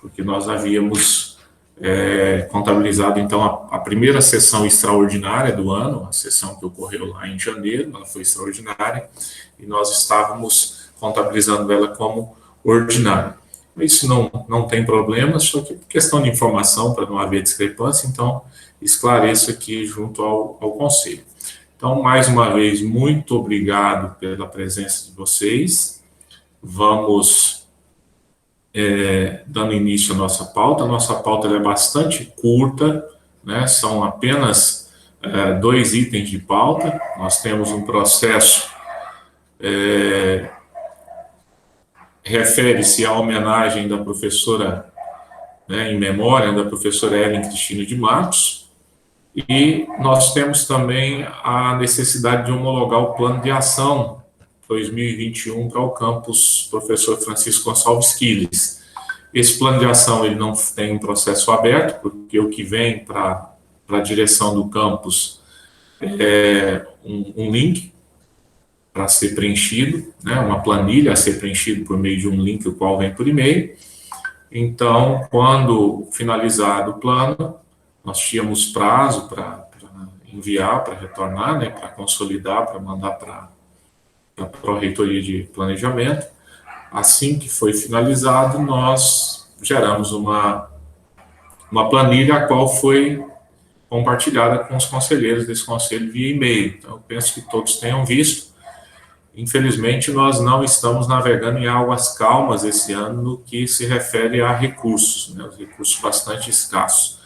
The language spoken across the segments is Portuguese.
porque nós havíamos contabilizado, então, a primeira sessão extraordinária do ano, a sessão que ocorreu lá em janeiro, ela foi extraordinária, e nós estávamos contabilizando ela como ordinária. Isso não tem problema, só que questão de informação, para não haver discrepância, então, esclareço aqui junto ao Conselho. Então, mais uma vez, muito obrigado pela presença de vocês. Vamos dando início à nossa pauta. A nossa pauta é bastante curta, né? São apenas 2 itens de pauta. Nós temos um processo, refere-se à homenagem da professora, né, em memória da professora Ellen Cristina de Matos, e nós temos também a necessidade de homologar o plano de ação 2021 para o campus Professor Francisco Gonçalves Quiles. Esse plano de ação ele não tem um processo aberto, porque o que vem para a direção do campus é um link para ser preenchido, né, uma planilha a ser preenchida por meio de um link, o qual vem por e-mail. Então, quando finalizado o plano, nós tínhamos prazo para enviar, para retornar, né, para consolidar, para mandar para a Pró-Reitoria de Planejamento. Assim que foi finalizado, nós geramos uma planilha, a qual foi compartilhada com os conselheiros desse conselho via e-mail. Então, eu penso que todos tenham visto. Infelizmente, nós não estamos navegando em águas calmas esse ano no que se refere a recursos, né, os recursos bastante escassos.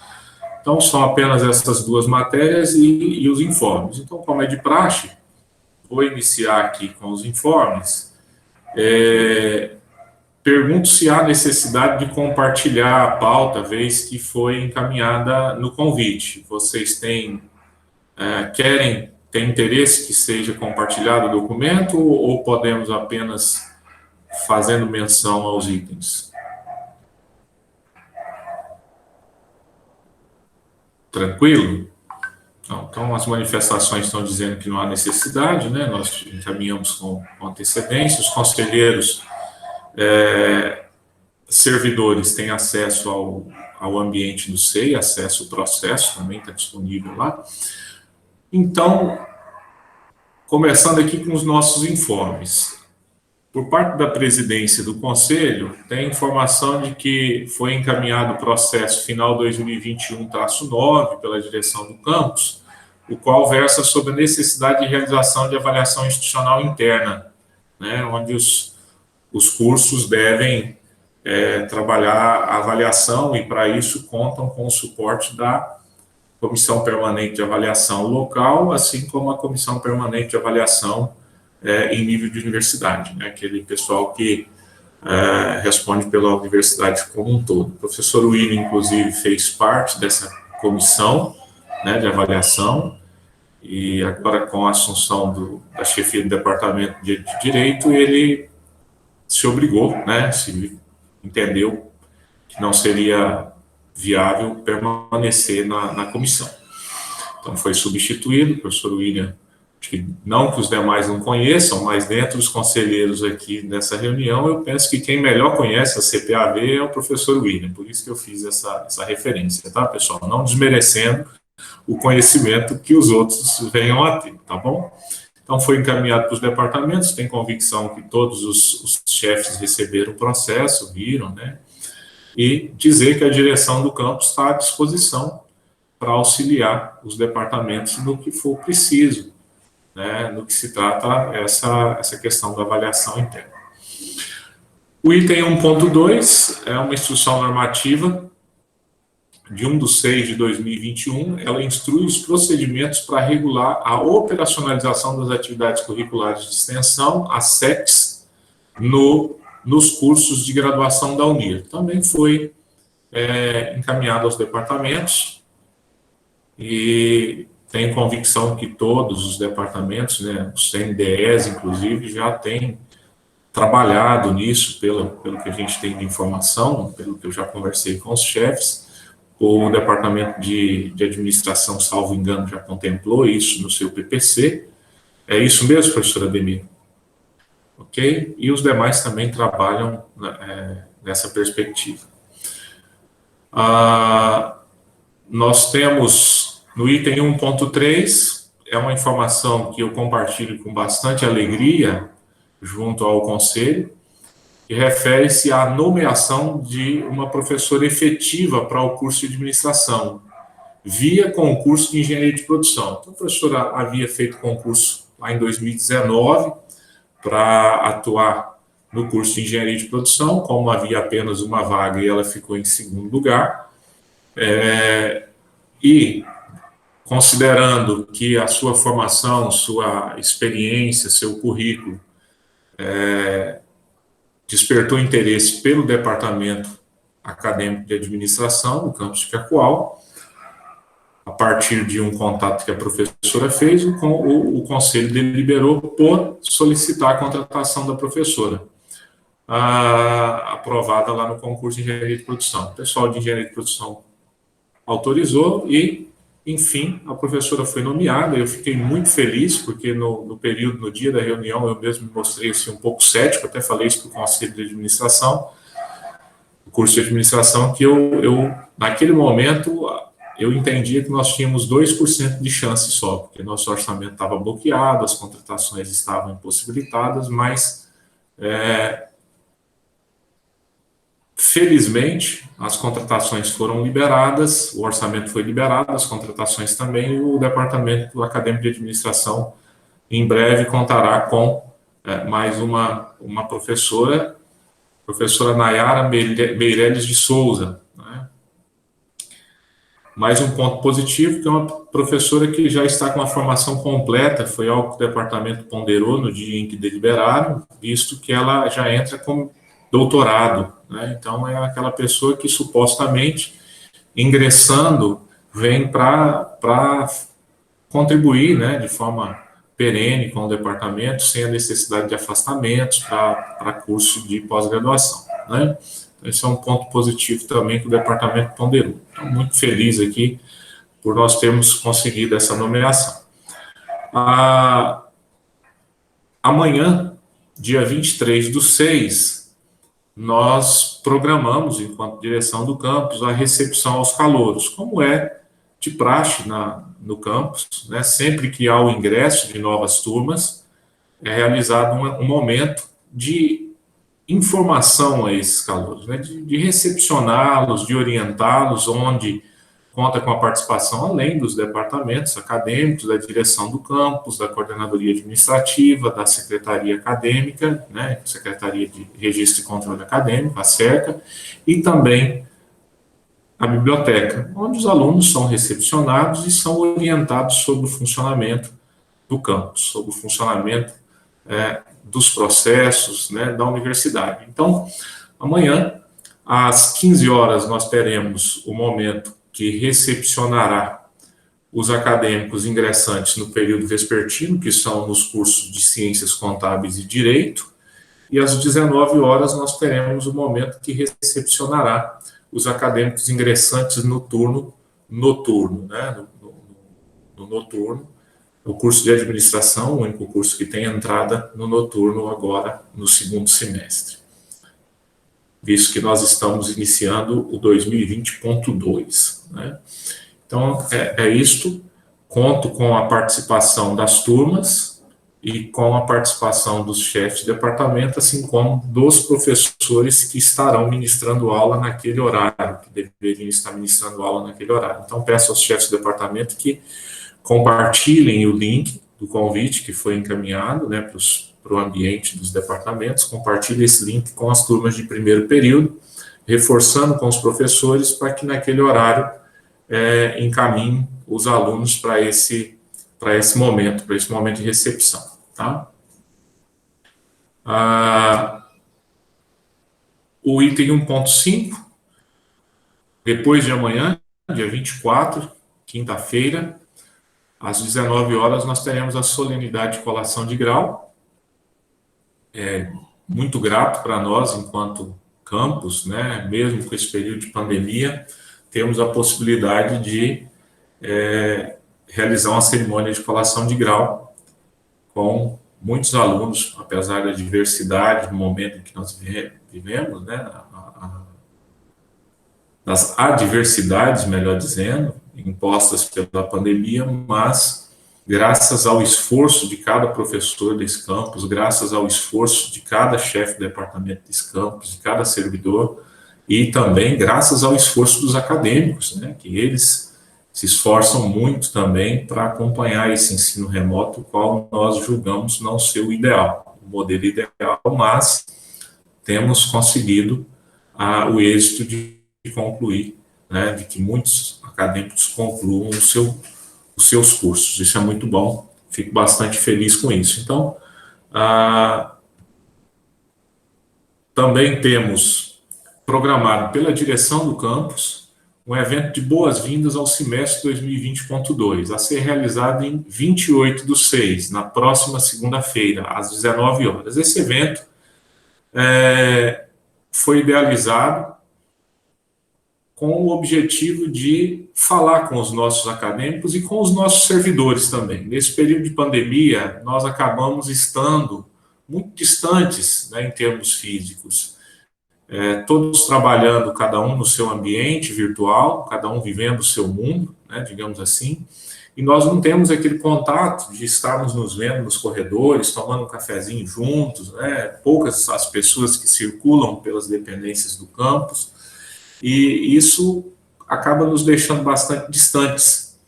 Então, são apenas essas 2 matérias e os informes. Então, como é de praxe, vou iniciar aqui com os informes. Pergunto se há necessidade de compartilhar a pauta, vez que foi encaminhada no convite. Vocês têm interesse que seja compartilhado o documento, ou podemos apenas fazendo menção aos itens? Tranquilo? Não, então, as manifestações estão dizendo que não há necessidade, né? Nós encaminhamos com antecedência. Os conselheiros servidores têm acesso ao ambiente do SEI, acesso ao processo, também está disponível lá. Então, começando aqui com os nossos informes. Por parte da presidência do Conselho, tem informação de que foi encaminhado o processo final 2021-9 pela direção do campus, o qual versa sobre a necessidade de realização de avaliação institucional interna, né, onde os cursos devem trabalhar a avaliação, e para isso contam com o suporte da Comissão Permanente de Avaliação local, assim como a Comissão Permanente de Avaliação em nível de universidade, né, aquele pessoal que responde pela universidade como um todo. O professor William, inclusive, fez parte dessa comissão, né, de avaliação, e agora, com a assunção da chefia do Departamento de Direito, ele se obrigou, né, se entendeu que não seria viável permanecer na comissão. Então, foi substituído o professor William, que não que os demais não conheçam, mas dentro dos conselheiros aqui nessa reunião, eu penso que quem melhor conhece a CPAV é o professor William, por isso que eu fiz essa referência, tá, pessoal? Não desmerecendo o conhecimento que os outros venham a ter, tá bom? Então, foi encaminhado para os departamentos, tem convicção que todos os chefes receberam o processo, viram, né? E dizer que a direção do campus está à disposição para auxiliar os departamentos no que for preciso, né, no que se trata essa questão da avaliação interna. O item 1.2 é uma instrução normativa de 1/6/2021, ela instrui os procedimentos para regular a operacionalização das atividades curriculares de extensão, as SECs, nos cursos de graduação da UNIR. Também foi encaminhado aos departamentos, e tenho convicção que todos os departamentos, né, os CNDEs, inclusive, já têm trabalhado nisso, pelo que a gente tem de informação, pelo que eu já conversei com os chefes. O Departamento de Administração, salvo engano, já contemplou isso no seu PPC. É isso mesmo, professora Ademir? Ok? E os demais também trabalham nessa perspectiva. Nós temos no item 1.3, é uma informação que eu compartilho com bastante alegria junto ao Conselho, que refere-se à nomeação de uma professora efetiva para o curso de administração, via concurso de engenharia de produção. Então, a professora havia feito concurso lá em 2019 para atuar no curso de engenharia de produção, como havia apenas uma vaga e ela ficou em segundo lugar. E, considerando que a sua formação, sua experiência, seu currículo despertou interesse pelo departamento acadêmico de administração no campus de Cacoal, a partir de um contato que a professora fez, o conselho deliberou por solicitar a contratação da professora, aprovada lá no concurso de engenharia de produção. O pessoal de engenharia de produção autorizou e, enfim, a professora foi nomeada. Eu fiquei muito feliz, porque no dia da reunião, eu mesmo me mostrei assim, um pouco cético, até falei isso para o conselho de administração, o curso de administração, que eu naquele momento, eu entendia que nós tínhamos 2% de chance só, porque nosso orçamento estava bloqueado, as contratações estavam impossibilitadas, mas, felizmente, as contratações foram liberadas, o orçamento foi liberado, as contratações também, e o Departamento Acadêmico de Administração, em breve, contará com mais uma professora Nayara Meirelles de Souza, né? Mais um ponto positivo, que é uma professora que já está com a formação completa, foi algo que o departamento ponderou no dia em que deliberaram, visto que ela já entra com doutorado, né? Então, é aquela pessoa que supostamente, ingressando, vem para contribuir, né, de forma perene com o departamento, sem a necessidade de afastamentos para curso de pós-graduação, né? Esse é um ponto positivo também que o departamento ponderou. Estou muito feliz aqui por nós termos conseguido essa nomeação. Amanhã, dia 23/6, nós programamos, enquanto direção do campus, a recepção aos calouros, como é de praxe no campus, né? Sempre que há o ingresso de novas turmas, é realizado um momento de informação a esses calouros, né? De recepcioná-los, de orientá-los, onde conta com a participação, além dos departamentos acadêmicos, da direção do campus, da coordenadoria administrativa, da secretaria acadêmica, né? Secretaria de Registro e Controle Acadêmico, a SERCA, e também a biblioteca, onde os alunos são recepcionados e são orientados sobre o funcionamento do campus, sobre o funcionamento dos processos, né, da universidade. Então, amanhã, às 15 horas, nós teremos o momento que recepcionará os acadêmicos ingressantes no período vespertino, que são nos cursos de Ciências Contábeis e Direito, e às 19 horas nós teremos o momento que recepcionará os acadêmicos ingressantes no turno noturno, né, no noturno, o curso de administração, o único curso que tem entrada no noturno agora, no segundo semestre, visto que nós estamos iniciando o 2020.2, né? Então, é isto. Conto com a participação das turmas e com a participação dos chefes de departamento, assim como dos professores que estarão ministrando aula naquele horário, que deveriam estar ministrando aula naquele horário. Então, peço aos chefes de departamento que compartilhem o link do convite que foi encaminhado, né, para o ambiente dos departamentos, compartilhem esse link com as turmas de primeiro período, reforçando com os professores para que naquele horário encaminhem os alunos para esse momento de recepção, tá? O item 1.5, depois de amanhã, dia 24, quinta-feira, às 19 horas, nós teremos a solenidade de colação de grau. É muito grato para nós, enquanto campus, né, mesmo com esse período de pandemia, temos a possibilidade de realizar uma cerimônia de colação de grau com muitos alunos, apesar da diversidade do momento em que nós vivemos, né, das adversidades, melhor dizendo, impostas pela pandemia, mas graças ao esforço de cada professor desse campus, graças ao esforço de cada chefe de departamento desse campus, de cada servidor, e também graças ao esforço dos acadêmicos, né, que eles se esforçam muito também para acompanhar esse ensino remoto, o qual nós julgamos não ser o ideal, o modelo ideal, mas temos conseguido o êxito de concluir, né, de que muitos acadêmicos concluam os seus cursos. Isso é muito bom, fico bastante feliz com isso. Então, também temos programado pela direção do campus um evento de boas-vindas ao semestre 2020.2, a ser realizado em 28/6, na próxima segunda-feira, às 19 horas. Esse evento foi idealizado com o objetivo de falar com os nossos acadêmicos e com os nossos servidores também. Nesse período de pandemia, nós acabamos estando muito distantes, né, em termos físicos, todos trabalhando, cada um no seu ambiente virtual, cada um vivendo o seu mundo, né, digamos assim, e nós não temos aquele contato de estarmos nos vendo nos corredores, tomando um cafezinho juntos, né, poucas as pessoas que circulam pelas dependências do campus, e isso acaba nos deixando bastante distantes.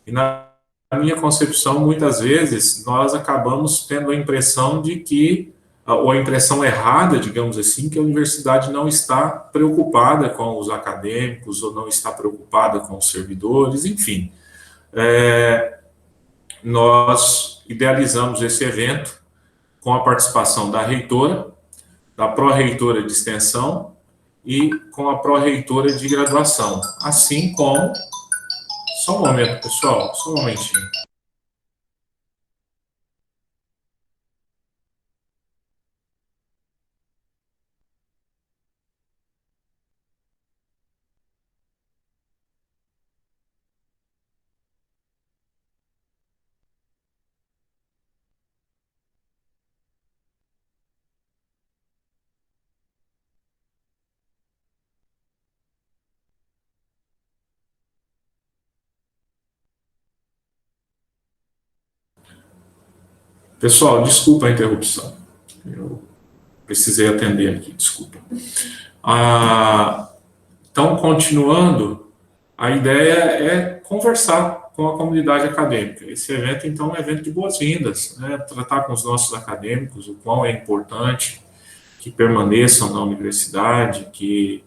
E na minha concepção, muitas vezes, nós acabamos tendo a impressão de que, ou a impressão errada, digamos assim, que a universidade não está preocupada com os acadêmicos, ou não está preocupada com os servidores, enfim. Nós idealizamos esse evento com a participação da reitora, da pró-reitora de extensão, e com a pró-reitora de graduação, assim como... Só um momento, pessoal, só um momentinho. Pessoal, desculpa a interrupção. Eu precisei atender aqui, desculpa. Então, continuando, a ideia é conversar com a comunidade acadêmica. Esse evento, então, é um evento de boas-vindas, né? Tratar com os nossos acadêmicos o quão é importante que permaneçam na universidade, que,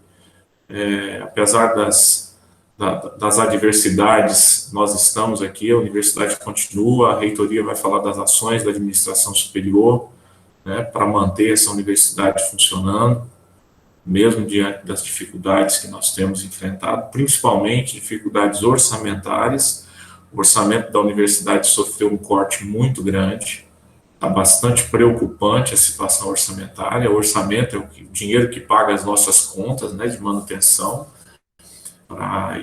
apesar das adversidades, nós estamos aqui, a universidade continua, a reitoria vai falar das ações da administração superior, né, para manter essa universidade funcionando, mesmo diante das dificuldades que nós temos enfrentado, principalmente dificuldades orçamentárias. O orçamento da universidade sofreu um corte muito grande, está bastante preocupante a situação orçamentária. O orçamento é o dinheiro que paga as nossas contas, né, de manutenção,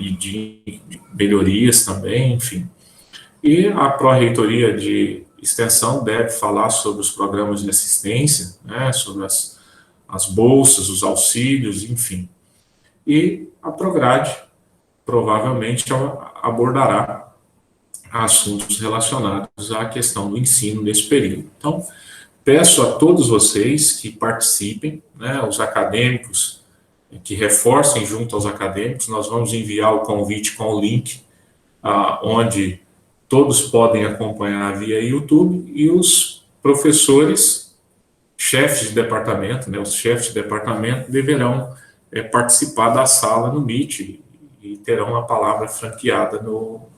e de melhorias também, enfim. E a pró-reitoria de extensão deve falar sobre os programas de assistência, né, sobre as bolsas, os auxílios, enfim. E a Prograde provavelmente abordará assuntos relacionados à questão do ensino nesse período. Então, peço a todos vocês que participem, né, os acadêmicos, que reforcem junto aos acadêmicos. Nós vamos enviar o convite com o link, onde todos podem acompanhar via YouTube, e os professores, chefes de departamento, né, os chefes de departamento deverão participar da sala no Meet e terão a palavra franqueada no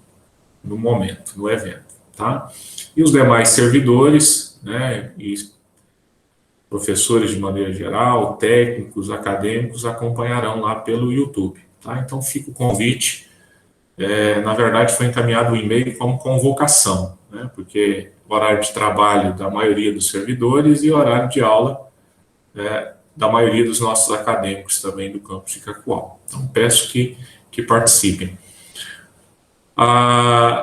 momento, no evento, tá? E os demais servidores, né, e professores de maneira geral, técnicos, acadêmicos, acompanharão lá pelo YouTube, tá? Então fica o convite. Na verdade, foi encaminhado o e-mail como convocação, né, porque horário de trabalho da maioria dos servidores e horário de aula da maioria dos nossos acadêmicos também do campus de Cacoal. Então, peço que participem.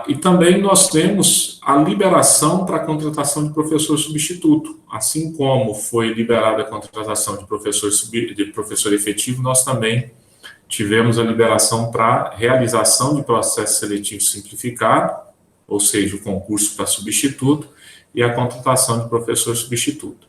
E também nós temos a liberação para a contratação de professor substituto. Assim como foi liberada a contratação de professor efetivo, nós também tivemos a liberação para realização de processo seletivo simplificado, ou seja, o concurso para substituto e a contratação de professor substituto.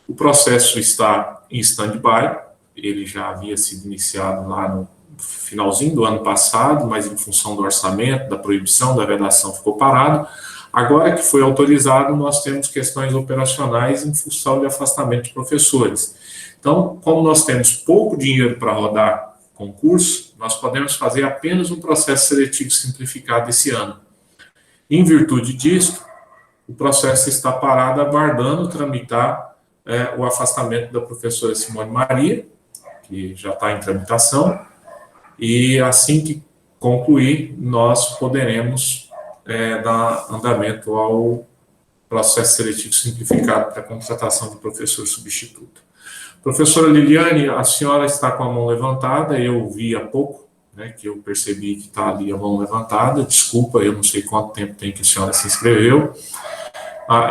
O processo está em stand-by, ele já havia sido iniciado lá no finalzinho do ano passado, mas em função do orçamento, da proibição da vedação, ficou parado. Agora que foi autorizado, nós temos questões operacionais em função de afastamento de professores. Então, como nós temos pouco dinheiro para rodar concurso, nós podemos fazer apenas um processo seletivo simplificado esse ano. Em virtude disso, o processo está parado, aguardando tramitar o afastamento da professora Simone Maria, que já está em tramitação, e assim que concluir, nós poderemos dar andamento ao processo seletivo simplificado para a contratação de professor substituto. Professora Liliane, a senhora está com a mão levantada, eu vi há pouco, né, que eu percebi que está ali a mão levantada, desculpa, eu não sei quanto tempo tem que a senhora se inscreveu.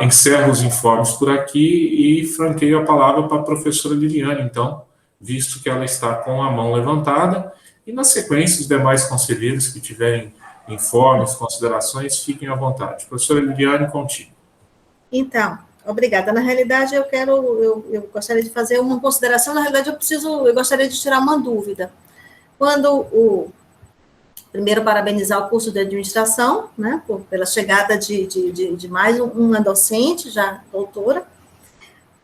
Encerro os informes por aqui e franqueio a palavra para a professora Liliane, então, visto que ela está com a mão levantada, e na sequência, os demais conselheiros que tiverem informes, considerações, fiquem à vontade. Professora Liliane, contigo. Então, obrigada. Na realidade, eu gostaria de fazer uma consideração. Na realidade, eu gostaria de tirar uma dúvida. Primeiro, parabenizar o curso de administração, né, pela chegada de mais uma docente, já doutora.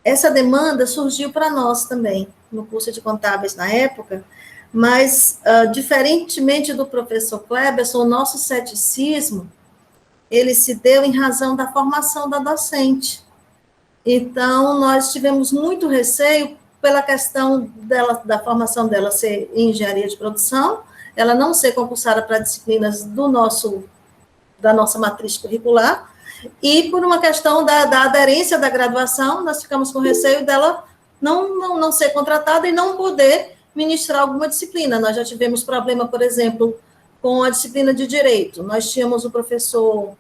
Essa demanda surgiu para nós também, no curso de contábeis na época, mas, diferentemente do professor Kleberson, o nosso ceticismo, ele se deu em razão da formação da docente. Então, nós tivemos muito receio pela questão da formação dela ser em engenharia de produção, ela não ser concursada para disciplinas da nossa matriz curricular, e por uma questão da aderência da graduação, nós ficamos com receio dela não ser contratada e não poder ministrar alguma disciplina. Nós já tivemos problema, por exemplo, com a disciplina de Direito. Nós tínhamos o professor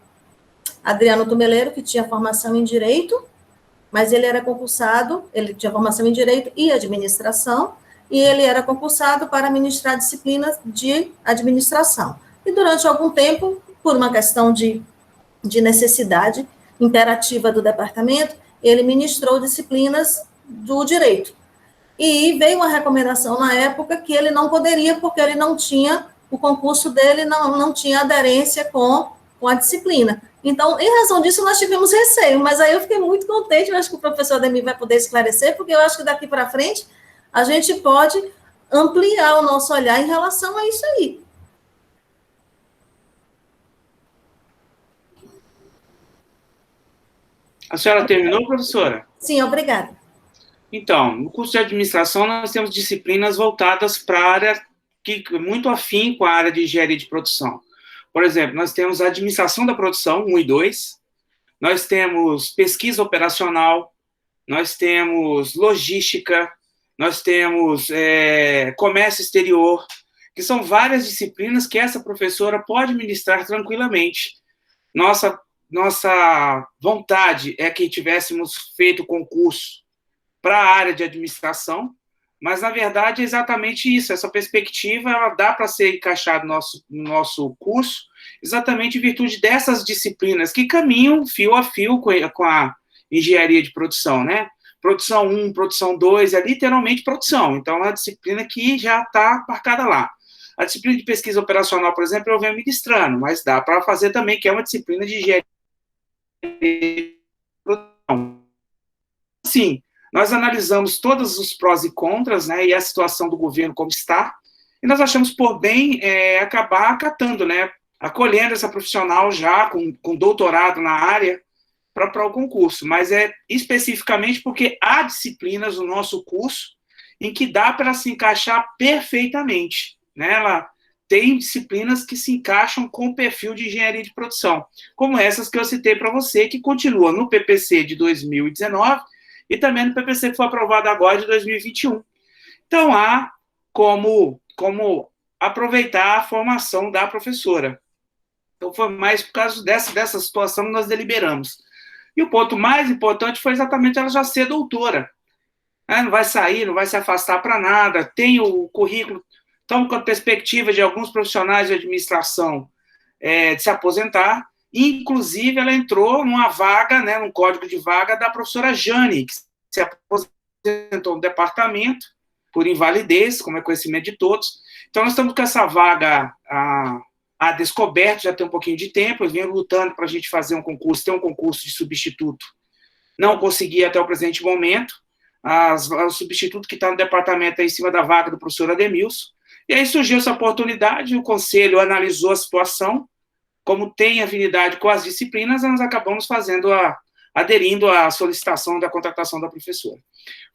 Adriano Tumeleiro, que tinha formação em Direito, mas ele era concursado, ele tinha formação em Direito e Administração, e ele era concursado para ministrar disciplinas de administração. E durante algum tempo, por uma questão de necessidade imperativa do departamento, ele ministrou disciplinas do Direito. E veio uma recomendação na época que ele não poderia, porque ele não tinha, o concurso dele não tinha aderência com a disciplina. Então, em razão disso, nós tivemos receio, mas aí eu fiquei muito contente, eu acho que o professor Ademir vai poder esclarecer, porque eu acho que daqui para frente a gente pode ampliar o nosso olhar em relação a isso aí. A senhora terminou, professora? Sim, obrigada. Então, no curso de administração, nós temos disciplinas voltadas para a área muito afim com a área de engenharia de produção. Por exemplo, nós temos a administração da produção, 1 e 2, nós temos pesquisa operacional, nós temos logística, nós temos comércio exterior, que são várias disciplinas que essa professora pode ministrar tranquilamente. Nossa vontade é que tivéssemos feito concurso para a área de administração, mas, na verdade, é exatamente isso. Essa perspectiva ela dá para ser encaixada no nosso curso, exatamente em virtude dessas disciplinas que caminham fio a fio com a engenharia de produção, né? Produção 1, produção 2, é literalmente produção. Então, é uma disciplina que já está marcada lá. A disciplina de pesquisa operacional, por exemplo, eu venho ministrando, mas dá para fazer também, que é uma disciplina de engenharia de produção. Sim, nós analisamos todos os prós e contras, né, e a situação do governo como está, e nós achamos por bem acabar acatando, né, acolhendo essa profissional já com doutorado na área para o concurso, mas é especificamente porque há disciplinas no nosso curso em que dá para se encaixar perfeitamente, né, ela tem disciplinas que se encaixam com o perfil de engenharia de produção, como essas que eu citei para você, que continuam no PPC de 2019, e também no PPC que foi aprovado agora de 2021. Então, há como aproveitar a formação da professora. Então, foi mais por causa dessa situação que nós deliberamos. E o ponto mais importante foi exatamente ela já ser doutora. Não vai sair, não vai se afastar para nada, tem o currículo Estamos com a perspectiva de alguns profissionais de administração de se aposentar. Inclusive, ela entrou numa vaga, né, num código de vaga da professora Jane, que se aposentou no departamento por invalidez, como é conhecimento de todos. Então, nós estamos com essa vaga a descoberto, já tem um pouquinho de tempo, eu venho lutando para a gente fazer um concurso, ter um concurso de substituto. Não consegui até o presente momento. O substituto que está no departamento é em cima da vaga do professor Ademilson. E aí surgiu essa oportunidade, o conselho analisou a situação, como tem afinidade com as disciplinas, nós acabamos aderindo à solicitação da contratação da professora.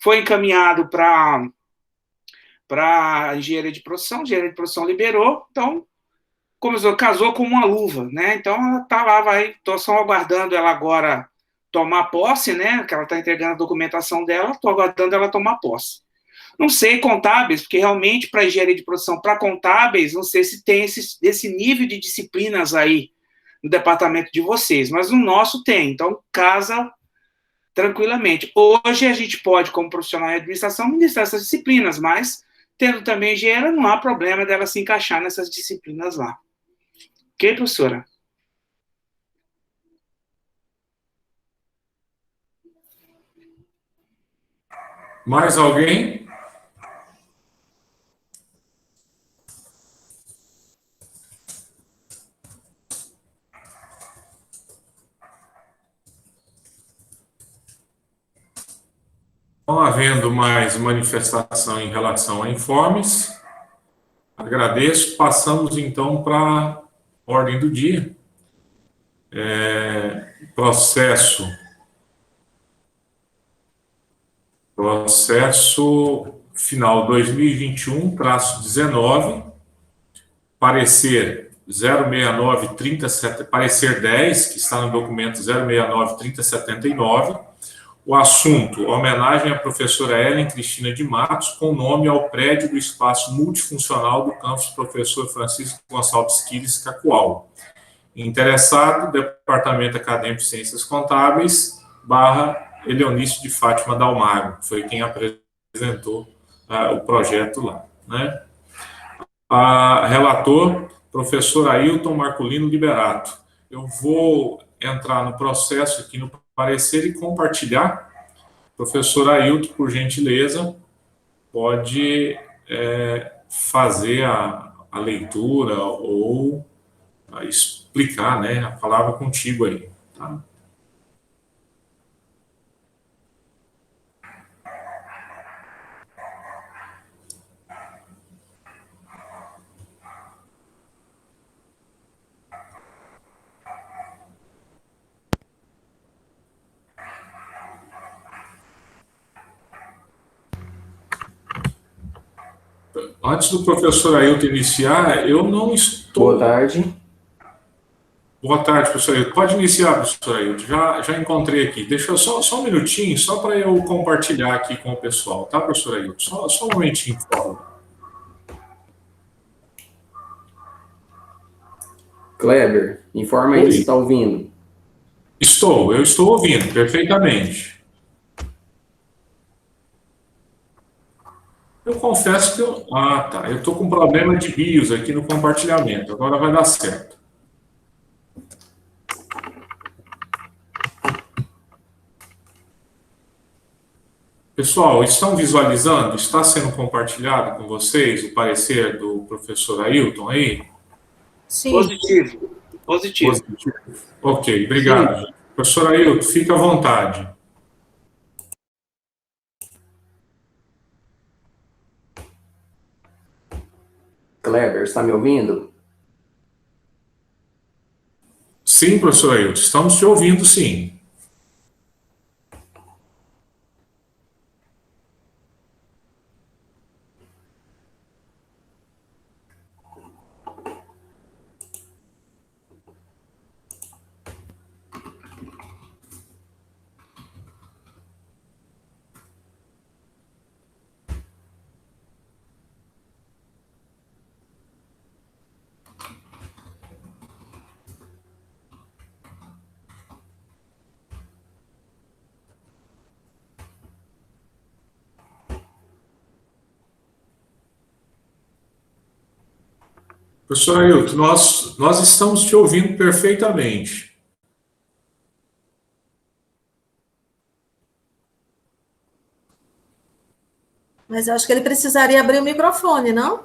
Foi encaminhado para a engenharia de produção, a engenharia de produção liberou, então casou com uma luva, né? Então ela está lá, estou só aguardando ela agora tomar posse, né? Que ela está entregando a documentação dela, estou aguardando ela tomar posse. Não sei contábeis, porque realmente para engenharia de produção, para contábeis, não sei se tem esse nível de disciplinas aí no departamento de vocês, mas no nosso tem, então casa tranquilamente. Hoje a gente pode, como profissional em administração, ministrar essas disciplinas, mas tendo também engenheira, não há problema dela se encaixar nessas disciplinas lá. Ok, professora? Mais alguém? Não havendo mais manifestação em relação a informes, agradeço. Passamos, então, para a ordem do dia. Processo final 2021-19, parecer 069-30, parecer 10, que está no documento 069-3079, o assunto, homenagem à professora Ellen Cristina de Matos, com nome ao prédio do espaço multifuncional do campus Professor Francisco Gonçalves Quiles, Cacoal. Interessado, Departamento Acadêmico de Ciências Contábeis, / Eleonice de Fátima Dalmagro, foi quem apresentou o projeto lá, né? Relator, professor Ailton Marculino Liberato. Eu vou entrar no processo aqui no parecer e compartilhar. Professor Ailton, por gentileza, pode fazer a leitura ou explicar, né, a palavra contigo aí, tá? Antes do professor Ailton iniciar, eu não estou... Boa tarde. Boa tarde, professor Ailton. Pode iniciar, professor Ailton. Já encontrei aqui. Deixa eu só um minutinho, só para eu compartilhar aqui com o pessoal, tá, professor Ailton? Só um momentinho, por favor. Kleber, informa aí se está ouvindo. Eu estou ouvindo perfeitamente. Eu confesso que eu... tá. Eu estou com problema de BIOS aqui no compartilhamento. Agora vai dar certo. Pessoal, estão visualizando? Está sendo compartilhado com vocês o parecer do professor Ailton aí? Sim. Positivo. Ok, obrigado. Sim. Professor Ailton, fique à vontade. Kleber, está me ouvindo? Sim, professor Ailton, estamos te ouvindo, sim. Professor Ailton, nós estamos te ouvindo perfeitamente. Mas eu acho que ele precisaria abrir o microfone, não?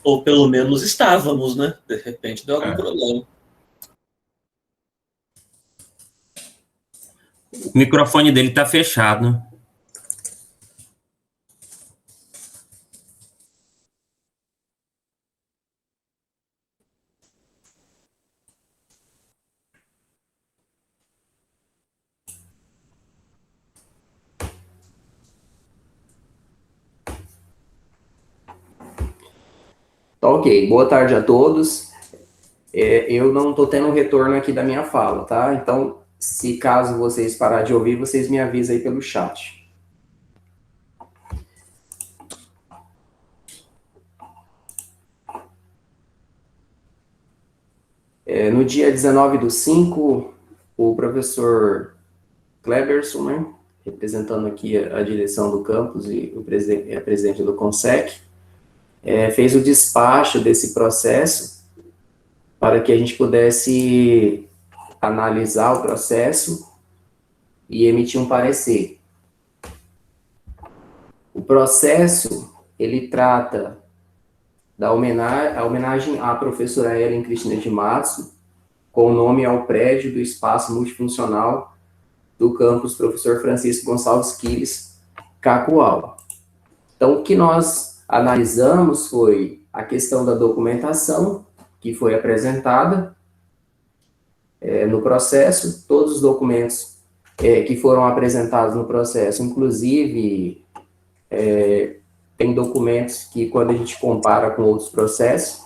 Ou pelo menos estávamos, né? De repente deu algum problema. O microfone dele está fechado. Tá, ok. Boa tarde a todos. Eu não estou tendo retorno aqui da minha fala, tá? Então, se caso vocês pararem de ouvir, vocês me avisam aí pelo chat. No dia 19/5, o professor Kleberson, né, representando aqui a direção do campus e a presidente do CONSEC, fez o despacho desse processo para que a gente pudesse analisar o processo e emitir um parecer. O processo, ele trata da homenagem à professora Ellen Cristina de Matos, com o nome ao prédio do espaço multifuncional do campus Professor Francisco Gonçalves Quiles, Cacoal. Então, o que nós analisamos foi a questão da documentação que foi apresentada no processo, todos os documentos que foram apresentados no processo, inclusive tem documentos que, quando a gente compara com outros processos,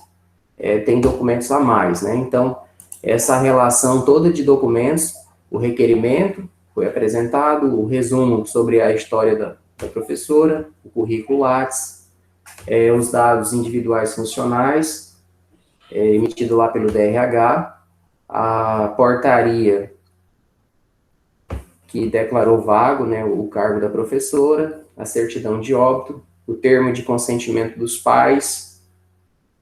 tem documentos a mais, né? Então, essa relação toda de documentos, o requerimento foi apresentado, o resumo sobre a história da professora, o currículo Lattes, os dados individuais funcionais, emitido lá pelo DRH, a portaria que declarou vago, né, o cargo da professora, a certidão de óbito, o termo de consentimento dos pais,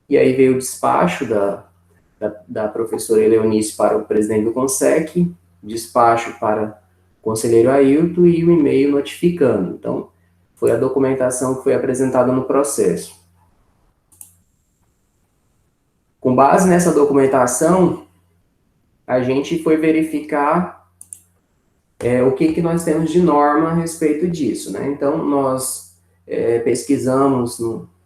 e aí veio o despacho da professora Eleonice para o presidente do CONSEC, despacho para o conselheiro Ailton e o e-mail notificando. Então, foi a documentação que foi apresentada no processo. Com base nessa documentação, a gente foi verificar o que nós temos de norma a respeito disso, né? Então, nós pesquisamos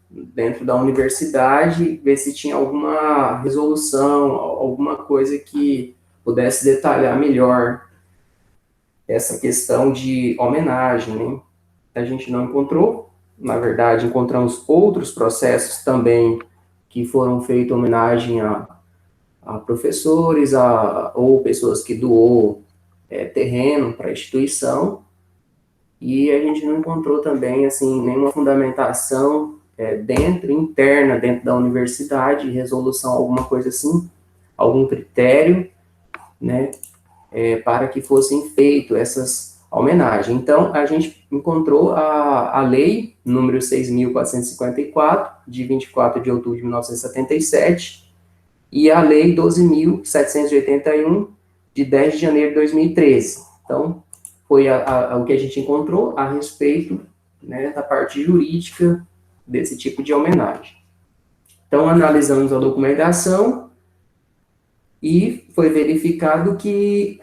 dentro da universidade, ver se tinha alguma resolução, alguma coisa que pudesse detalhar melhor essa questão de homenagem, né? A gente não encontrou, na verdade, encontramos outros processos também que foram feitos homenagem a professores, ou pessoas que doou terreno para a instituição, e a gente não encontrou também, assim, nenhuma fundamentação interna dentro da universidade, resolução, alguma coisa assim, algum critério, né, para que fossem feitas essas homenagens. Então, a gente encontrou a lei número 6.454, de 24 de outubro de 1977, e a lei 12.781, de 10 de janeiro de 2013. Então, foi o que a gente encontrou a respeito, né, da parte jurídica desse tipo de homenagem. Então, analisamos a documentação e foi verificado que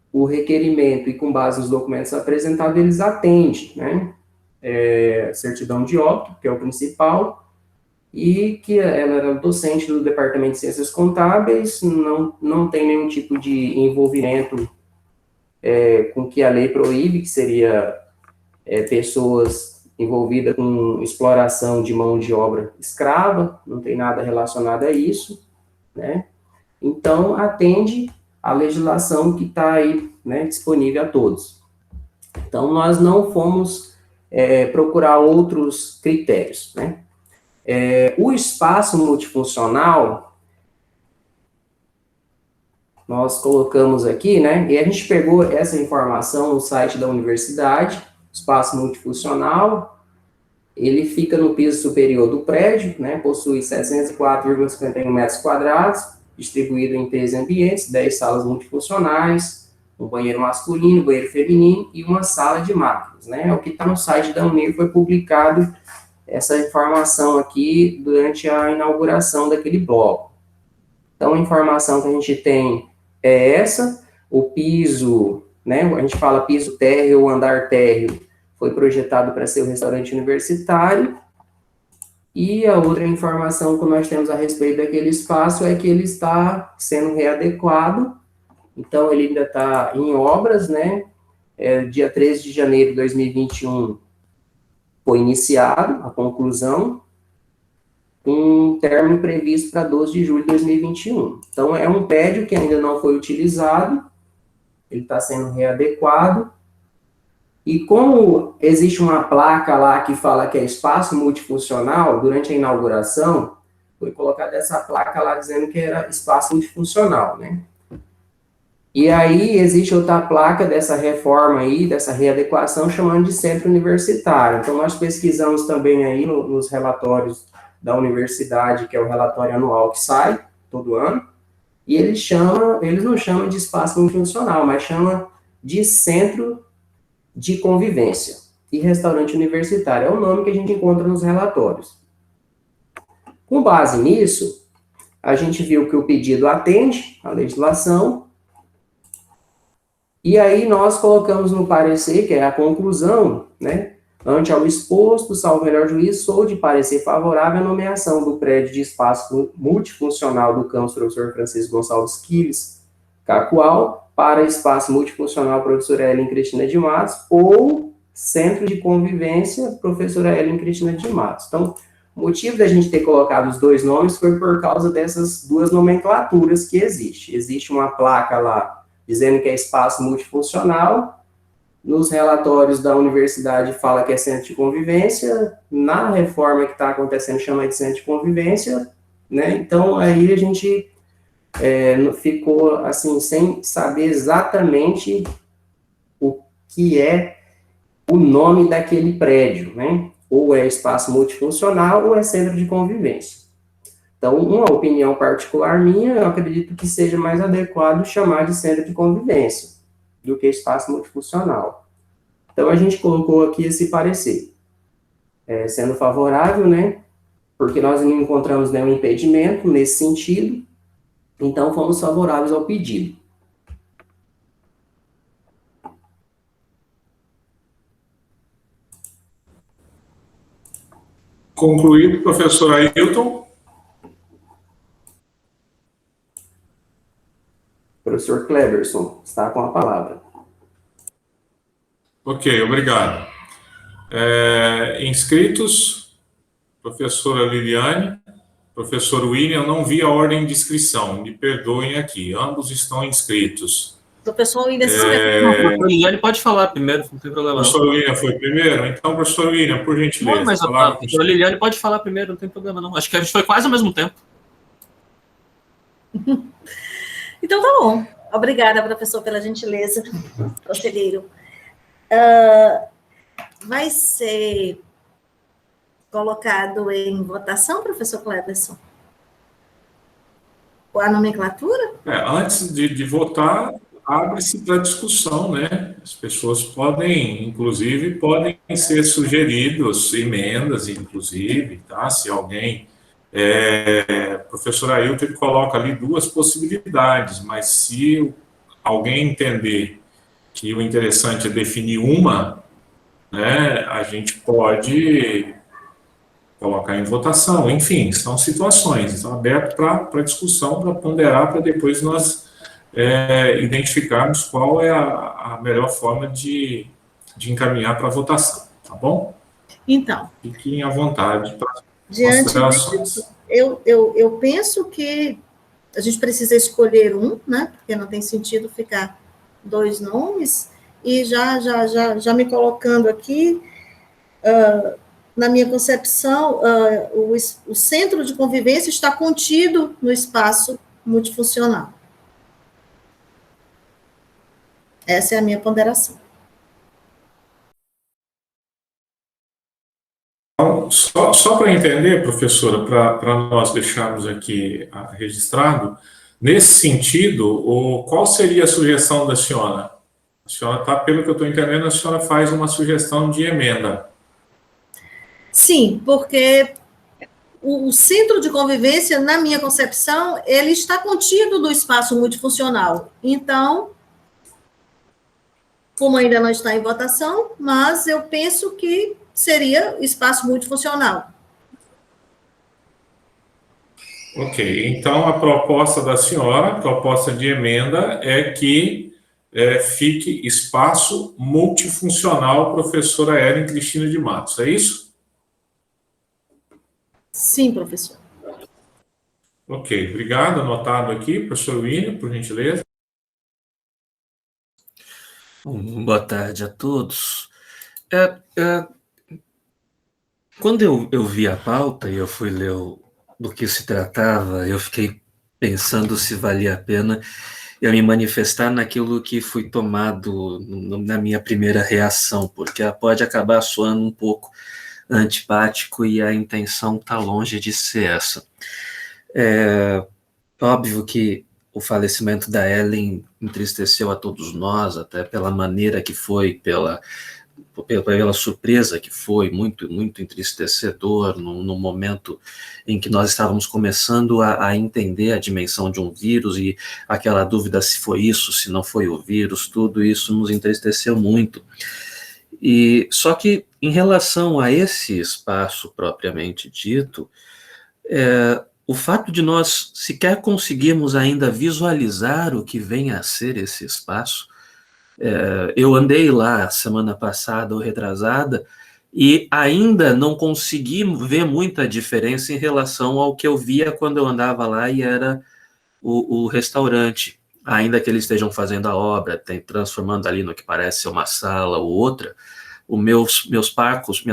o requerimento, e com base nos documentos apresentados, eles atendem, né, certidão de óbito, que é o principal, e que ela era docente do Departamento de Ciências Contábeis, não tem nenhum tipo de envolvimento com que a lei proíbe, que seria pessoas envolvidas com exploração de mão de obra escrava, não tem nada relacionado a isso, né? Então, atende a legislação que está aí, né, disponível a todos. Então, nós não fomos procurar outros critérios, né? O espaço multifuncional, nós colocamos aqui, né, e a gente pegou essa informação no site da universidade, espaço multifuncional, ele fica no piso superior do prédio, né, possui 704,51 metros quadrados, distribuído em 3 ambientes, 10 salas multifuncionais, um banheiro masculino, banheiro feminino e uma sala de máquinas, né, é o que está no site da Unir, foi publicado essa informação aqui durante a inauguração daquele bloco. Então, a informação que a gente tem é essa, o piso, né, a gente fala piso térreo ou andar térreo, foi projetado para ser o restaurante universitário, e a outra informação que nós temos a respeito daquele espaço é que ele está sendo readequado, então ele ainda está em obras, né, dia 13 de janeiro de 2021 foi iniciado a conclusão, um término previsto para 12 de julho de 2021. Então, é um prédio que ainda não foi utilizado, ele está sendo readequado, e como existe uma placa lá que fala que é espaço multifuncional, durante a inauguração, foi colocada essa placa lá dizendo que era espaço multifuncional, né? E aí, existe outra placa dessa reforma aí, dessa readequação, chamando de centro universitário. Então, nós pesquisamos também aí nos relatórios da universidade, que é o relatório anual que sai todo ano, e eles não chamam de espaço multifuncional, mas chamam de centro de convivência e restaurante universitário. É o nome que a gente encontra nos relatórios. Com base nisso, a gente viu que o pedido atende à legislação, e aí nós colocamos no parecer, que é a conclusão, né, ante ao exposto, salvo melhor juízo, sou de parecer favorável à nomeação do prédio de espaço multifuncional do campus professor Francisco Gonçalves Quiles Cacoal para espaço multifuncional professora Ellen Cristina de Matos ou centro de convivência professora Ellen Cristina de Matos. Então, o motivo da gente ter colocado os dois nomes foi por causa dessas duas nomenclaturas que existem. Existe uma placa lá dizendo que é espaço multifuncional, nos relatórios da universidade fala que é centro de convivência, na reforma que está acontecendo chama de centro de convivência, né? Então, aí a gente ficou, assim, sem saber exatamente o que é o nome daquele prédio, né? Ou é espaço multifuncional ou é centro de convivência. Então, uma opinião particular minha, eu acredito que seja mais adequado chamar de centro de convivência do que espaço multifuncional. Então, a gente colocou aqui esse parecer, sendo favorável, né, porque nós não encontramos nenhum impedimento nesse sentido, então fomos favoráveis ao pedido. Concluído, professor Ailton. Professor Cleverson, está com a palavra. Ok, obrigado. Inscritos, professora Liliane, professor William, eu não vi a ordem de inscrição, me perdoem aqui, ambos estão inscritos. Professor William, A Liliane pode falar primeiro, não tem problema não. Professor William foi primeiro? Então, professor William, por gentileza. Não, mas a professora Liliane pode falar primeiro, não tem problema não. Acho que a gente foi quase ao mesmo tempo. Então, tá bom. Obrigada, professor, pela gentileza, conselheiro. Vai ser colocado em votação, professor Cleberson? A nomenclatura? Antes de votar, abre-se para discussão, né? As pessoas podem, inclusive, podem ser sugeridos emendas, inclusive, tá? Se alguém... professor Ailton coloca ali duas possibilidades, mas se alguém entender que o interessante é definir uma, né, a gente pode colocar em votação, enfim, são situações, estão aberto para discussão, para ponderar, para depois nós identificarmos qual é a melhor forma de encaminhar para a votação, tá bom? Então, fiquem à vontade para diante considerações. disso, eu penso que a gente precisa escolher um, né, porque não tem sentido ficar dois nomes, e já me colocando aqui, na minha concepção, o centro de convivência está contido no espaço multifuncional. Essa é a minha ponderação. Então, só para entender, professora, para nós deixarmos aqui registrado, nesse sentido, qual seria a sugestão da senhora? A senhora está, pelo que eu estou entendendo, a senhora faz uma sugestão de emenda. Sim, porque o centro de convivência, na minha concepção, ele está contido do espaço multifuncional. Então, como ainda não está em votação, mas eu penso que seria espaço multifuncional. Ok, então a proposta da senhora, a proposta de emenda, é que fique espaço multifuncional professora Ellen Cristina de Matos, é isso? Sim, professor. Ok, obrigado, anotado aqui, professor William, por gentileza. Boa tarde a todos. Quando eu vi a pauta e eu fui ler do que se tratava, eu fiquei pensando se valia a pena eu me manifestar naquilo que fui tomado na minha primeira reação, porque pode acabar soando um pouco antipático e a intenção está longe de ser essa. É óbvio que o falecimento da Ellen entristeceu a todos nós, até pela maneira que foi, pela surpresa que foi, muito, muito entristecedor, no momento em que nós estávamos começando a entender a dimensão de um vírus e aquela dúvida se foi isso, se não foi o vírus, tudo isso nos entristeceu muito. E só que, em relação a esse espaço propriamente dito, o fato de nós sequer conseguirmos ainda visualizar o que vem a ser esse espaço, eu andei lá semana passada ou retrasada e ainda não consegui ver muita diferença em relação ao que eu via quando eu andava lá e era o restaurante. Ainda que eles estejam fazendo a obra, transformando ali no que parece ser uma sala ou outra, minhas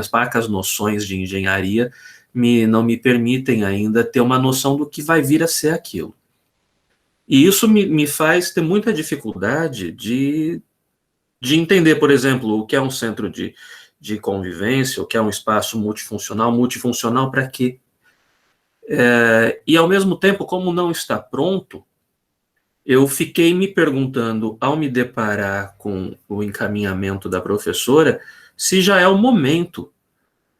parcas noções de engenharia não me permitem ainda ter uma noção do que vai vir a ser aquilo. E isso me faz ter muita dificuldade de entender, por exemplo, o que é um centro de convivência, o que é um espaço multifuncional para quê? E, ao mesmo tempo, como não está pronto, eu fiquei me perguntando, ao me deparar com o encaminhamento da professora, se já é o momento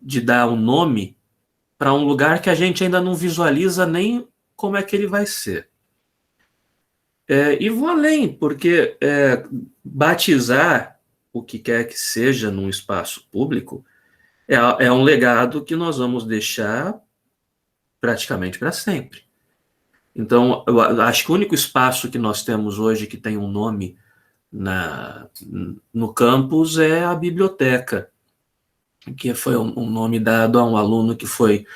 de dar um nome para um lugar que a gente ainda não visualiza nem como é que ele vai ser. E vou além, porque batizar o que quer que seja num espaço público é um legado que nós vamos deixar praticamente para sempre. Então, eu acho que o único espaço que nós temos hoje que tem um nome no campus é a biblioteca, que foi um nome dado a um aluno que foi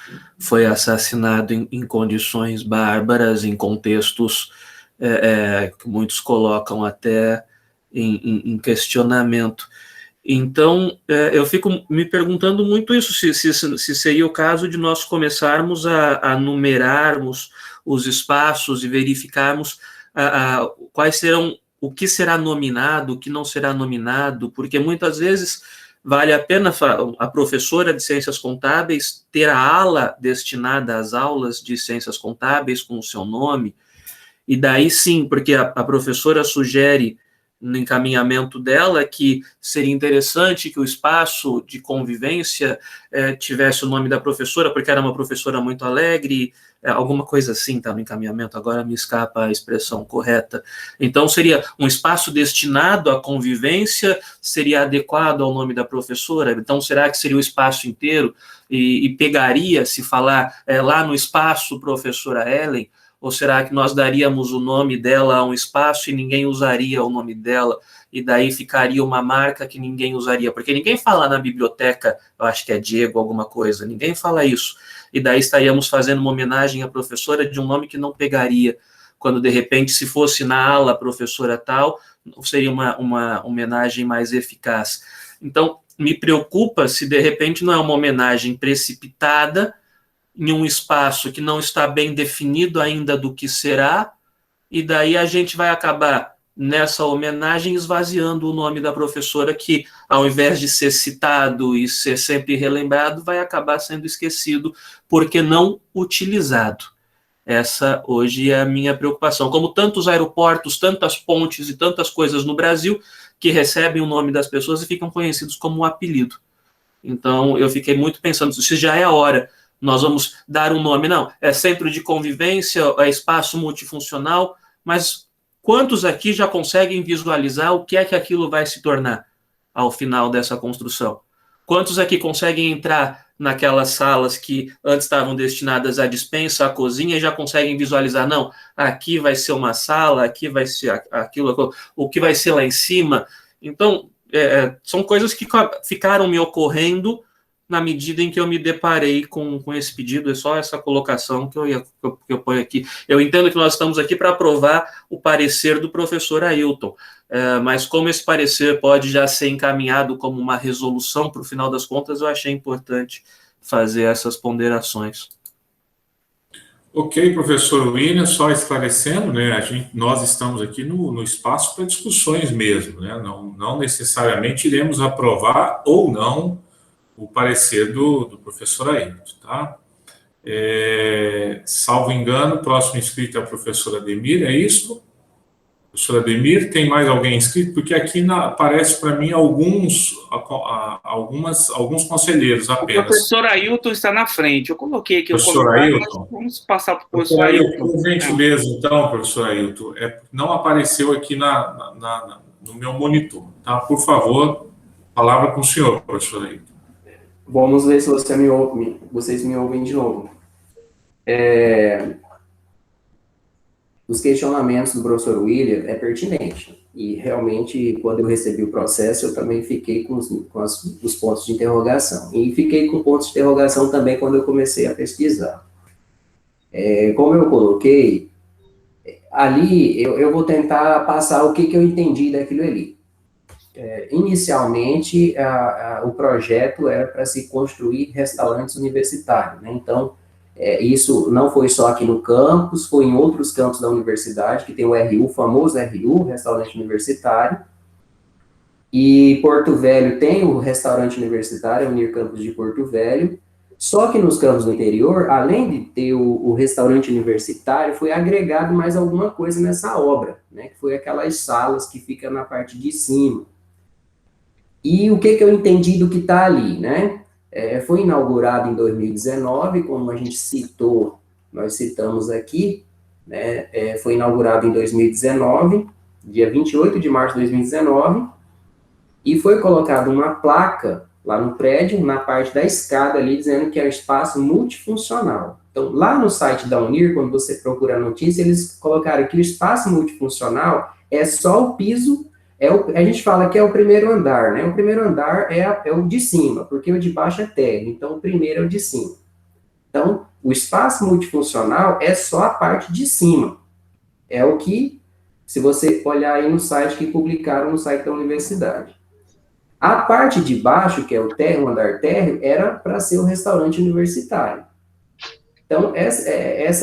assassinado em condições bárbaras, em contextos que muitos colocam até em questionamento. Então, eu fico me perguntando muito isso, se seria o caso de nós começarmos a numerarmos os espaços e verificarmos quais serão, o que será nominado, o que não será nominado, porque muitas vezes vale a pena a professora de ciências contábeis ter a ala destinada às aulas de ciências contábeis com o seu nome, e daí sim, porque a professora sugere no encaminhamento dela que seria interessante que o espaço de convivência tivesse o nome da professora, porque era uma professora muito alegre, alguma coisa assim está no encaminhamento, agora me escapa a expressão correta. Então, seria um espaço destinado à convivência, seria adequado ao nome da professora? Então, será que seria o espaço inteiro e pegaria, se falar lá no espaço professora Ellen? Ou será que nós daríamos o nome dela a um espaço e ninguém usaria o nome dela, e daí ficaria uma marca que ninguém usaria? Porque ninguém fala na biblioteca, eu acho que é Diego alguma coisa, ninguém fala isso. E daí estaríamos fazendo uma homenagem à professora de um nome que não pegaria, quando de repente, se fosse na ala professora tal, seria uma homenagem mais eficaz. Então, me preocupa se de repente não é uma homenagem precipitada, em um espaço que não está bem definido ainda do que será, e daí a gente vai acabar nessa homenagem, esvaziando o nome da professora, que, ao invés de ser citado e ser sempre relembrado, vai acabar sendo esquecido, porque não utilizado. Essa hoje é a minha preocupação. Como tantos aeroportos, tantas pontes e tantas coisas no Brasil que recebem o nome das pessoas e ficam conhecidos como um apelido. Então, eu fiquei muito pensando, se já é a hora, nós vamos dar um nome. Não, é centro de convivência, é espaço multifuncional, mas quantos aqui já conseguem visualizar o que é que aquilo vai se tornar ao final dessa construção? Quantos aqui conseguem entrar naquelas salas que antes estavam destinadas à despensa, à cozinha, e já conseguem visualizar, não, aqui vai ser uma sala, aqui vai ser aquilo, o que vai ser lá em cima? Então, são coisas que ficaram me ocorrendo na medida em que eu me deparei com esse pedido. É só essa colocação que eu ponho aqui. Eu entendo que nós estamos aqui para aprovar o parecer do professor Ailton, mas como esse parecer pode já ser encaminhado como uma resolução para o final das contas, eu achei importante fazer essas ponderações. Ok, professor William, só esclarecendo, né, nós estamos aqui no espaço para discussões mesmo, né, não necessariamente iremos aprovar ou não o parecer do professor Ailton, tá? Salvo engano, o próximo inscrito é a professora Ademir, é isso? Professora Ademir, tem mais alguém inscrito? Porque aqui aparece para mim alguns conselheiros O apenas. professor Ailton está na frente. Eu coloquei aqui o Professor comentário, Ailton. mas vamos passar para o Professor professor Ailton, Ailton. por gentileza, então, professor Ailton, não apareceu aqui no meu monitor, tá? Por favor, palavra com o senhor, professor Ailton. Vamos ver se vocês me ouvem de novo. Os questionamentos do professor William é pertinente. E, realmente, quando eu recebi o processo, eu também fiquei com os pontos de interrogação. E fiquei com pontos de interrogação também quando eu comecei a pesquisar. Como eu coloquei, ali eu vou tentar passar o que eu entendi daquilo ali. Inicialmente, o projeto era para se construir restaurantes universitários, né? Então, isso não foi só aqui no campus, foi em outros campos da universidade, que tem o RU, o famoso RU, Restaurante Universitário, e Porto Velho tem o restaurante universitário, o Unicampus de Porto Velho, só que nos campos do interior, além de ter o restaurante universitário, foi agregado mais alguma coisa nessa obra, né? Que foi aquelas salas que ficam na parte de cima. E o que eu entendi do que está ali, né? Foi inaugurado em 2019, como a gente citou, nós citamos aqui, né? Foi inaugurado em 2019, dia 28 de março de 2019, e foi colocada uma placa lá no prédio, na parte da escada ali, dizendo que é um espaço multifuncional. Então, lá no site da Unir, quando você procura a notícia, eles colocaram que o espaço multifuncional é só o piso. A gente fala que é o primeiro andar, né? O primeiro andar é o de cima, porque o de baixo é térreo, então o primeiro é o de cima. Então, o espaço multifuncional é só a parte de cima. É o que, se você olhar aí no site que publicaram no site da universidade. A parte de baixo, que é o térreo, o andar térreo, era para ser o restaurante universitário. Então,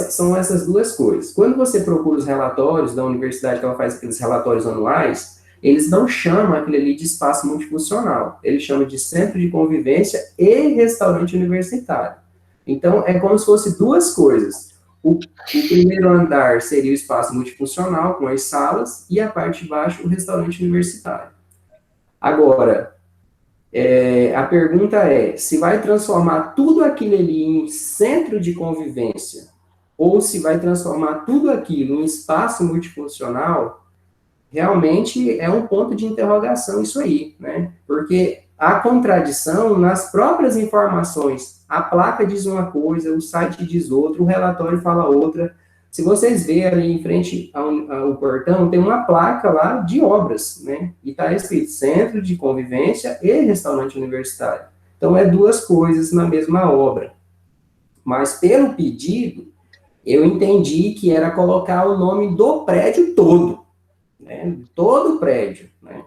são essas duas coisas. Quando você procura os relatórios da universidade, que ela faz aqueles relatórios anuais, eles não chamam aquilo ali de espaço multifuncional, eles chamam de centro de convivência e restaurante universitário. Então, é como se fosse duas coisas. O primeiro andar seria o espaço multifuncional, com as salas, e a parte de baixo, o restaurante universitário. Agora, a pergunta é, se vai transformar tudo aquilo ali em centro de convivência, ou se vai transformar tudo aquilo em espaço multifuncional, realmente é um ponto de interrogação isso aí, né? Porque há contradição nas próprias informações. A placa diz uma coisa, o site diz outra, o relatório fala outra. Se vocês verem ali em frente ao portão, tem uma placa lá de obras, né? E está escrito Centro de Convivência e Restaurante Universitário. Então, é duas coisas na mesma obra. Mas, pelo pedido, eu entendi que era colocar o nome do prédio todo, né? Todo o prédio, né?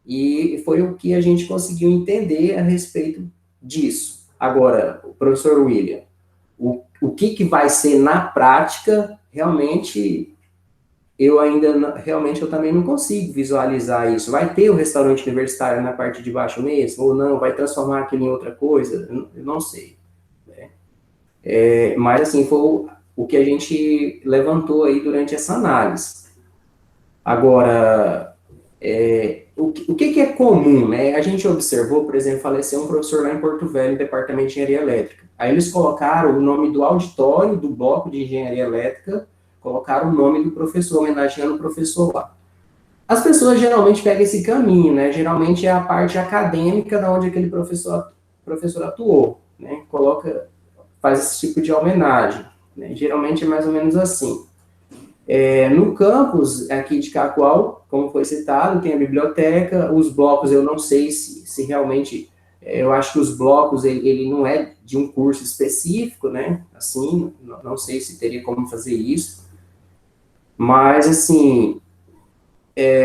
E foi o que a gente conseguiu entender a respeito disso. Agora, o professor William, o que vai ser na prática, realmente, eu ainda, realmente, eu também não consigo visualizar isso. Vai ter o restaurante universitário na parte de baixo mesmo, ou não? Vai transformar aquilo em outra coisa? Eu não sei. Né? Mas, assim, foi o que a gente levantou aí durante essa análise. Agora, o que é comum, né? A gente observou, por exemplo, faleceu um professor lá em Porto Velho, departamento de engenharia elétrica. Aí eles colocaram o nome do auditório do bloco de engenharia elétrica, colocaram o nome do professor, homenageando o professor lá. As pessoas geralmente pegam esse caminho, né? Geralmente é a parte acadêmica da onde aquele professor atuou, né? Faz esse tipo de homenagem, né? Geralmente é mais ou menos assim. No campus aqui de Cacoal, como foi citado, tem a biblioteca, os blocos eu não sei se realmente, eu acho que os blocos, ele não é de um curso específico, né? Assim, não sei se teria como fazer isso. Mas, assim,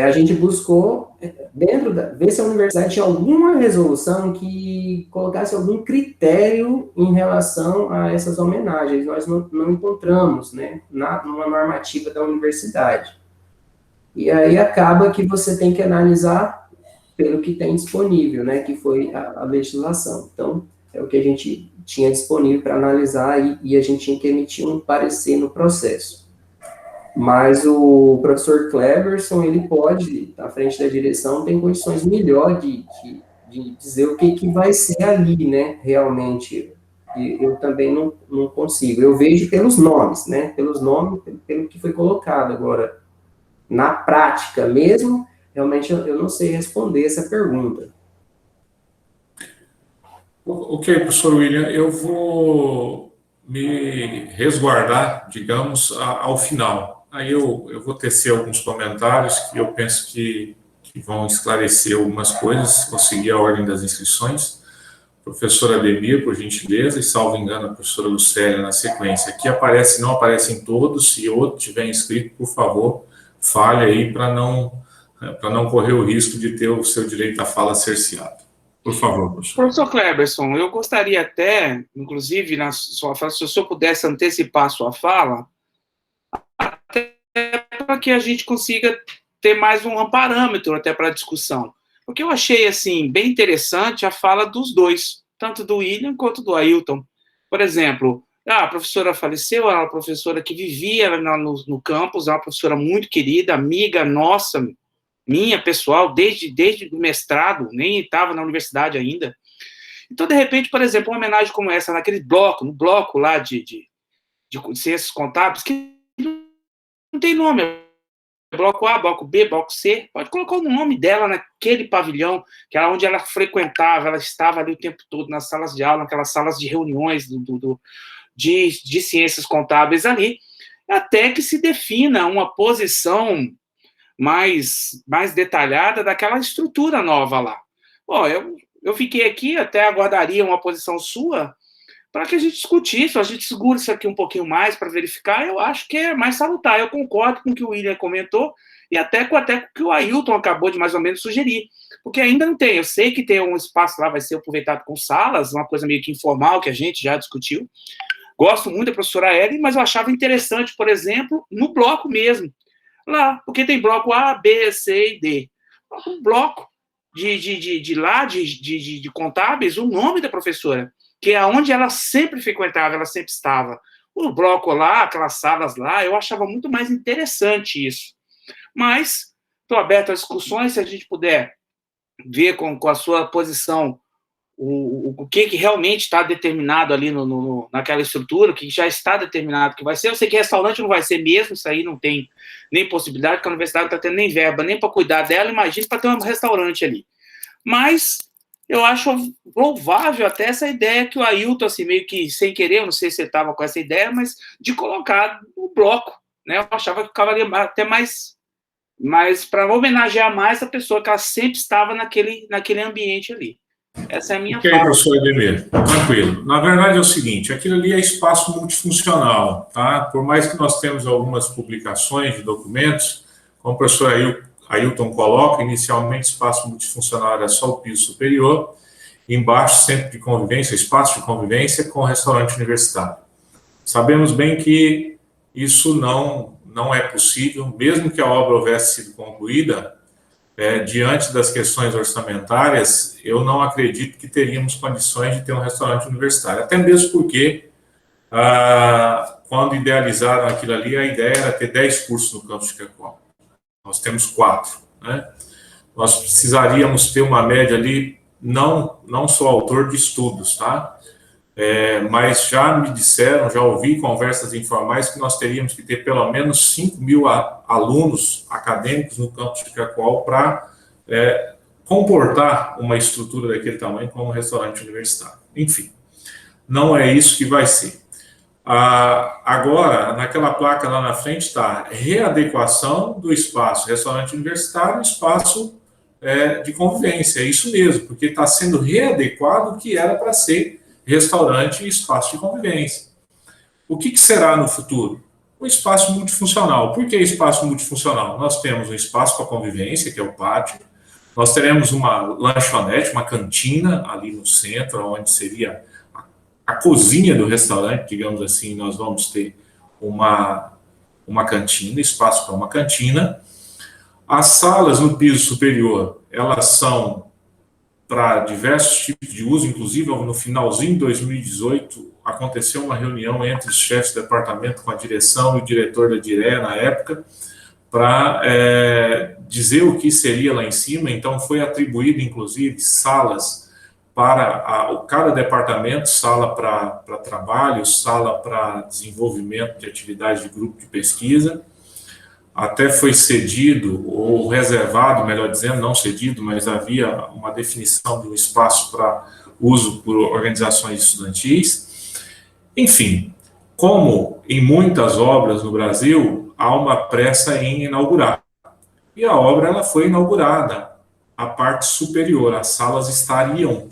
a gente buscou, ver se a universidade tinha alguma resolução que colocasse algum critério em relação a essas homenagens. Nós não encontramos, né, numa normativa da universidade. E aí acaba que você tem que analisar pelo que tem disponível, né, que foi a legislação. Então, é o que a gente tinha disponível para analisar e a gente tinha que emitir um parecer no processo. Mas o professor Cleverson, ele pode, à frente da direção, tem condições melhor de dizer o que vai ser ali, né, realmente. E eu também não consigo. Eu vejo pelos nomes, né, pelos nomes, pelo que foi colocado. Agora, na prática mesmo, realmente eu não sei responder essa pergunta. Ok, professor William, eu vou me resguardar, digamos, ao final. Aí eu vou tecer alguns comentários que eu penso que vão esclarecer algumas coisas, vou seguir a ordem das inscrições. Professor Ademir, por gentileza, e salvo engano, a professora Lucélia na sequência. Aqui aparece, não aparecem todos, se outro tiver inscrito, por favor, fale aí para não correr o risco de ter o seu direito à fala cerceado. Por favor, professor. Professor Cleverson, eu gostaria até, inclusive, na sua fala, se o senhor pudesse antecipar a sua fala, até para que a gente consiga ter mais um parâmetro até para a discussão. Porque eu achei, assim, bem interessante a fala dos dois, tanto do William quanto do Ailton. Por exemplo, a professora faleceu, ela é uma professora que vivia no campus, é uma professora muito querida, amiga nossa, minha, pessoal, desde o mestrado, nem estava na universidade ainda. Então, de repente, por exemplo, uma homenagem como essa, no bloco lá de ciências contábeis, que não tem nome, bloco A, bloco B, bloco C, pode colocar o nome dela naquele pavilhão, que era onde ela frequentava, ela estava ali o tempo todo nas salas de aula, naquelas salas de reuniões de ciências contábeis ali, até que se defina uma posição mais detalhada daquela estrutura nova lá. Bom, eu fiquei aqui, até aguardaria uma posição sua, para que a gente discutisse, a gente segure isso aqui um pouquinho mais para verificar, eu acho que é mais salutar. Eu concordo com o que o William comentou e até com o que o Ailton acabou de mais ou menos sugerir, porque ainda não tem. Eu sei que tem um espaço lá, vai ser aproveitado com salas, uma coisa meio que informal que a gente já discutiu. Gosto muito da professora Ellen, mas eu achava interessante, por exemplo, no bloco mesmo, lá, porque tem bloco A, B, C e D. Um bloco de contábeis, o nome da professora, que é onde ela sempre frequentava, ela sempre estava. O bloco lá, aquelas salas lá, eu achava muito mais interessante isso. Mas estou aberto a discussões, se a gente puder ver com a sua posição o que realmente está determinado ali naquela estrutura, que já está determinado que vai ser. Eu sei que restaurante não vai ser mesmo, isso aí não tem nem possibilidade, porque a universidade não está tendo nem verba, nem para cuidar dela, imagina para ter um restaurante ali. Mas eu acho louvável até essa ideia que o Ailton, assim, meio que sem querer, eu não sei se ele estava com essa ideia, mas de colocar no bloco, né? Eu achava que ficava até mais para homenagear mais a pessoa que ela sempre estava naquele ambiente ali. Essa é a minha fala. Professor Ademir, tranquilo. Na verdade é o seguinte, aquilo ali é espaço multifuncional, tá? Por mais que nós temos algumas publicações de documentos, como o professor Ailton coloca, inicialmente espaço multifuncional era só o piso superior, embaixo centro de convivência, espaço de convivência com restaurante universitário. Sabemos bem que isso não não é possível, mesmo que a obra houvesse sido concluída, diante das questões orçamentárias, eu não acredito que teríamos condições de ter um restaurante universitário, até mesmo porque, quando idealizaram aquilo ali, a ideia era ter 10 cursos no campus de Chapecó. Nós temos 4, né? Nós precisaríamos ter uma média ali, não sou autor de estudos, tá? Mas já me disseram, já ouvi conversas informais que nós teríamos que ter pelo menos 5.000 alunos acadêmicos no campus de Chapecó para comportar uma estrutura daquele tamanho como um restaurante universitário. Enfim, não é isso que vai ser. Agora, naquela placa lá na frente está readequação do espaço restaurante universitário, espaço de convivência. É isso mesmo, porque está sendo readequado o que era para ser restaurante e espaço de convivência. O que será no futuro? Um espaço multifuncional. Por que espaço multifuncional? Nós temos um espaço para convivência, que é o pátio, nós teremos uma lanchonete, uma cantina ali no centro, onde seria a cozinha do restaurante, digamos assim. Nós vamos ter uma cantina, espaço para uma cantina. As salas no piso superior, elas são para diversos tipos de uso, inclusive no finalzinho de 2018, aconteceu uma reunião entre os chefes de departamento com a direção e o diretor da DIRE na época, para dizer o que seria lá em cima. Então foi atribuído, inclusive, salas para cada departamento, sala para trabalho, sala para desenvolvimento de atividades de grupo de pesquisa. Até foi cedido, ou reservado, melhor dizendo, não cedido, mas havia uma definição de um espaço para uso por organizações estudantis. Enfim, como em muitas obras no Brasil, há uma pressa em inaugurar. E a obra ela foi inaugurada, a parte superior, as salas estavam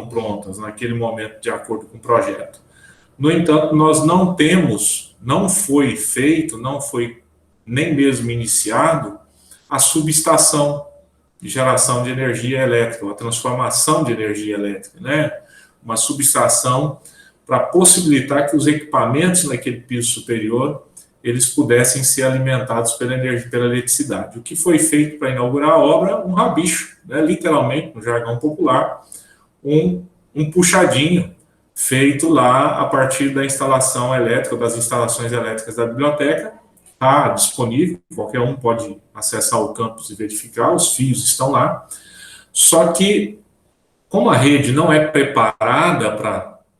prontas naquele momento, de acordo com o projeto. No entanto, nós não foi feito, não foi nem mesmo iniciado a subestação de geração de energia elétrica, a transformação de energia elétrica, né? Uma subestação para possibilitar que os equipamentos naquele piso superior eles pudessem ser alimentados pela energia, pela eletricidade. O que foi feito para inaugurar a obra? Um rabicho, né? Literalmente, no jargão popular, um puxadinho feito lá a partir da instalação elétrica, das instalações elétricas da biblioteca. Está disponível, qualquer um pode acessar o campus e verificar, os fios estão lá. Só que, como a rede não é preparada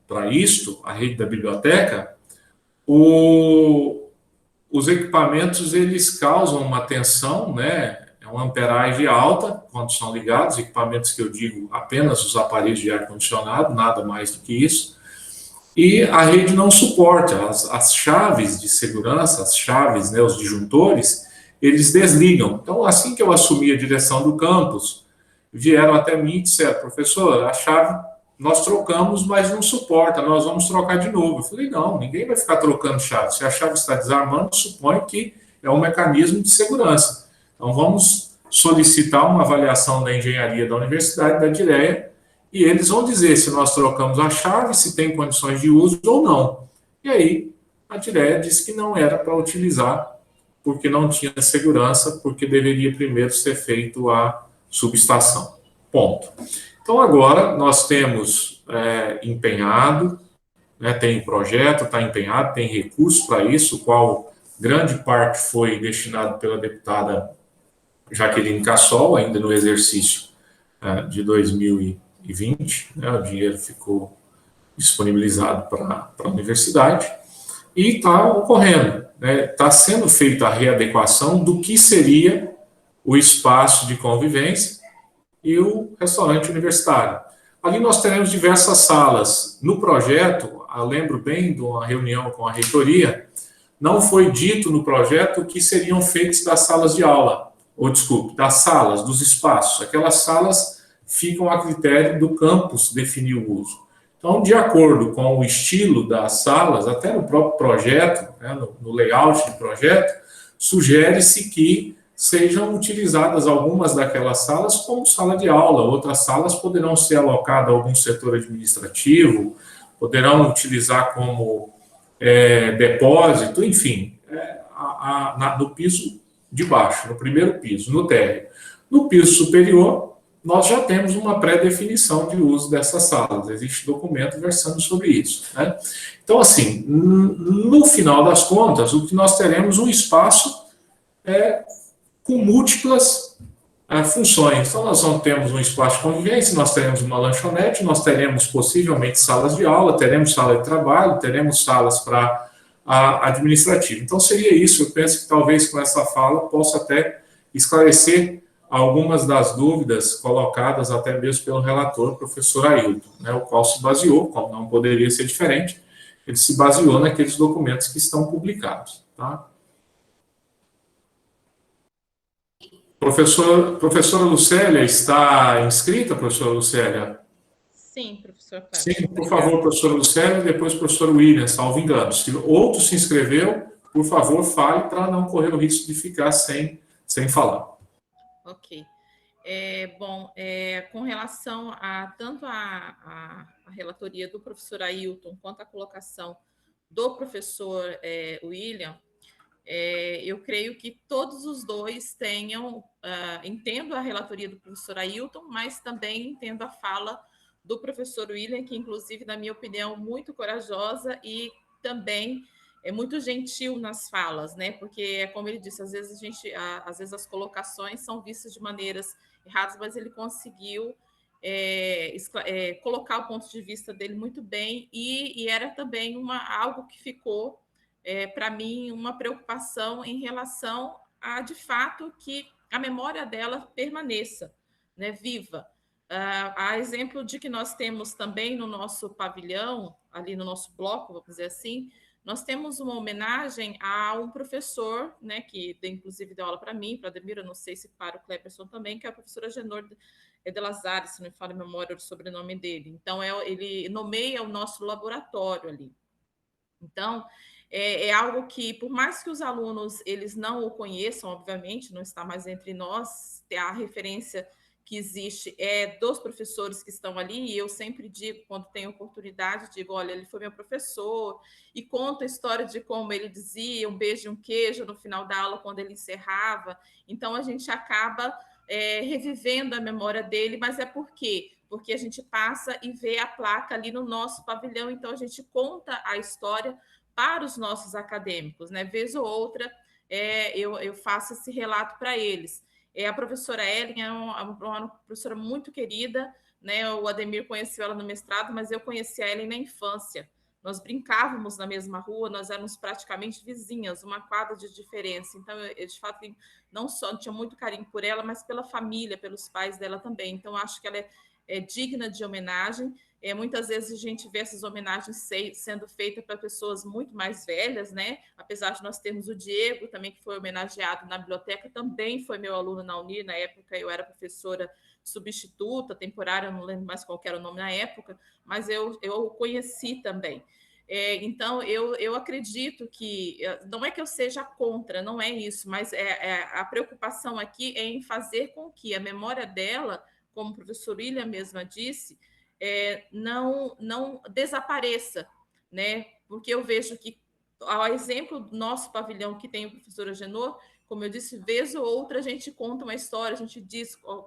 para isto, a rede da biblioteca, os equipamentos eles causam uma tensão, né? É uma amperagem alta quando são ligados, equipamentos que eu digo apenas os aparelhos de ar-condicionado, nada mais do que isso. E a rede não suporta, as chaves de segurança, as chaves, né, os disjuntores, eles desligam. Então, assim que eu assumi a direção do campus, vieram até mim e disseram: professor, a chave nós trocamos, mas não suporta, nós vamos trocar de novo. Eu falei: não, ninguém vai ficar trocando chave. Se a chave está desarmando, suponho que é um mecanismo de segurança. Então, vamos solicitar uma avaliação da engenharia da universidade, da DIREA, e eles vão dizer se nós trocamos a chave, se tem condições de uso ou não. E aí, a DIREA disse que não era para utilizar, porque não tinha segurança, porque deveria primeiro ser feito a subestação. Ponto. Então, agora, nós temos empenhado, né, tem projeto, está empenhado, tem recurso para isso, o qual grande parte foi destinado pela deputada Jaqueline Cassol, ainda no exercício de 2020, né, o dinheiro ficou disponibilizado para a universidade, e está ocorrendo, está sendo feita a readequação do que seria o espaço de convivência e o restaurante universitário. Ali nós teremos diversas salas. No projeto, eu lembro bem de uma reunião com a reitoria, não foi dito no projeto o que seriam feitos das salas de aula, das salas, dos espaços. Aquelas salas ficam a critério do campus definir o uso. Então, de acordo com o estilo das salas, até no próprio projeto, né, no layout do projeto, sugere-se que sejam utilizadas algumas daquelas salas como sala de aula, outras salas poderão ser alocadas a algum setor administrativo, poderão utilizar como depósito, enfim. no piso de baixo, no primeiro piso, no térreo. No piso superior, nós já temos uma pré-definição de uso dessas salas. Existe documento versando sobre isso, né? Então, assim, no final das contas, o que nós teremos um espaço com múltiplas funções. Então, nós temos um espaço de convivência, nós teremos uma lanchonete, nós teremos possivelmente salas de aula, teremos sala de trabalho, teremos salas para administrativo. Então, seria isso. Eu penso que talvez com essa fala possa até esclarecer algumas das dúvidas colocadas até mesmo pelo relator, professor Ailton, né, o qual se baseou, como não poderia ser diferente, ele se baseou naqueles documentos que estão publicados. Tá? Professora Lucélia, está inscrita, professora Lucélia? Sim, professor Cláudio. Sim, por favor, professora Lucélia, e depois professor William, salvo engano. Se outro se inscreveu, por favor, fale para não correr o risco de ficar sem falar. Ok. Com relação a tanto a relatoria do professor Ailton quanto a colocação do professor William, eu creio que todos os dois entendo a relatoria do professor Ailton, mas também entendo a fala do professor William, que inclusive, na minha opinião, muito corajosa e também é muito gentil nas falas, né? Porque, como ele disse, às vezes as colocações são vistas de maneiras erradas, mas ele conseguiu colocar o ponto de vista dele muito bem e era também algo que ficou para mim uma preocupação em relação a, de fato, que a memória dela permaneça, né, viva. A exemplo de que nós temos também no nosso pavilhão, ali no nosso bloco, vamos dizer assim, nós temos uma homenagem a um professor, né, que inclusive deu aula para mim, para a Ademir, eu não sei se para o Cleberson também, que é a professora Genor de Lazare, se não me falo a memória do sobrenome dele. Então, ele nomeia o nosso laboratório ali. Então, é algo que, por mais que os alunos eles não o conheçam, obviamente, não está mais entre nós, a referência que existe dos professores que estão ali, e eu sempre digo, quando tenho oportunidade, digo, olha, ele foi meu professor, e conto a história de como ele dizia um beijo e um queijo no final da aula, quando ele encerrava. Então, a gente acaba revivendo a memória dele, mas por quê? Porque a gente passa e vê a placa ali no nosso pavilhão, então a gente conta a história para os nossos acadêmicos, né? Vez ou outra, eu faço esse relato para eles. A professora Ellen é uma professora muito querida, né? O Ademir conheceu ela no mestrado, mas eu conheci a Ellen na infância. Nós brincávamos na mesma rua, nós éramos praticamente vizinhas, uma quadra de diferença. Então, eu de fato, não só tinha muito carinho por ela, mas pela família, pelos pais dela também. Então, acho que ela é digna de homenagem. Muitas vezes a gente vê essas homenagens sendo feitas para pessoas muito mais velhas, né? Apesar de nós termos o Diego também, que foi homenageado na biblioteca, também foi meu aluno na Unir, na época eu era professora substituta, temporária, não lembro mais qual era o nome na época, mas eu o conheci também. Então, eu acredito que, não é que eu seja contra, não é isso, mas a preocupação aqui é em fazer com que a memória dela, como o professor William mesma disse, não desapareça, né? Porque eu vejo que, ao exemplo do nosso pavilhão, que tem o professor Agenor, como eu disse, vez ou outra a gente conta uma história, a gente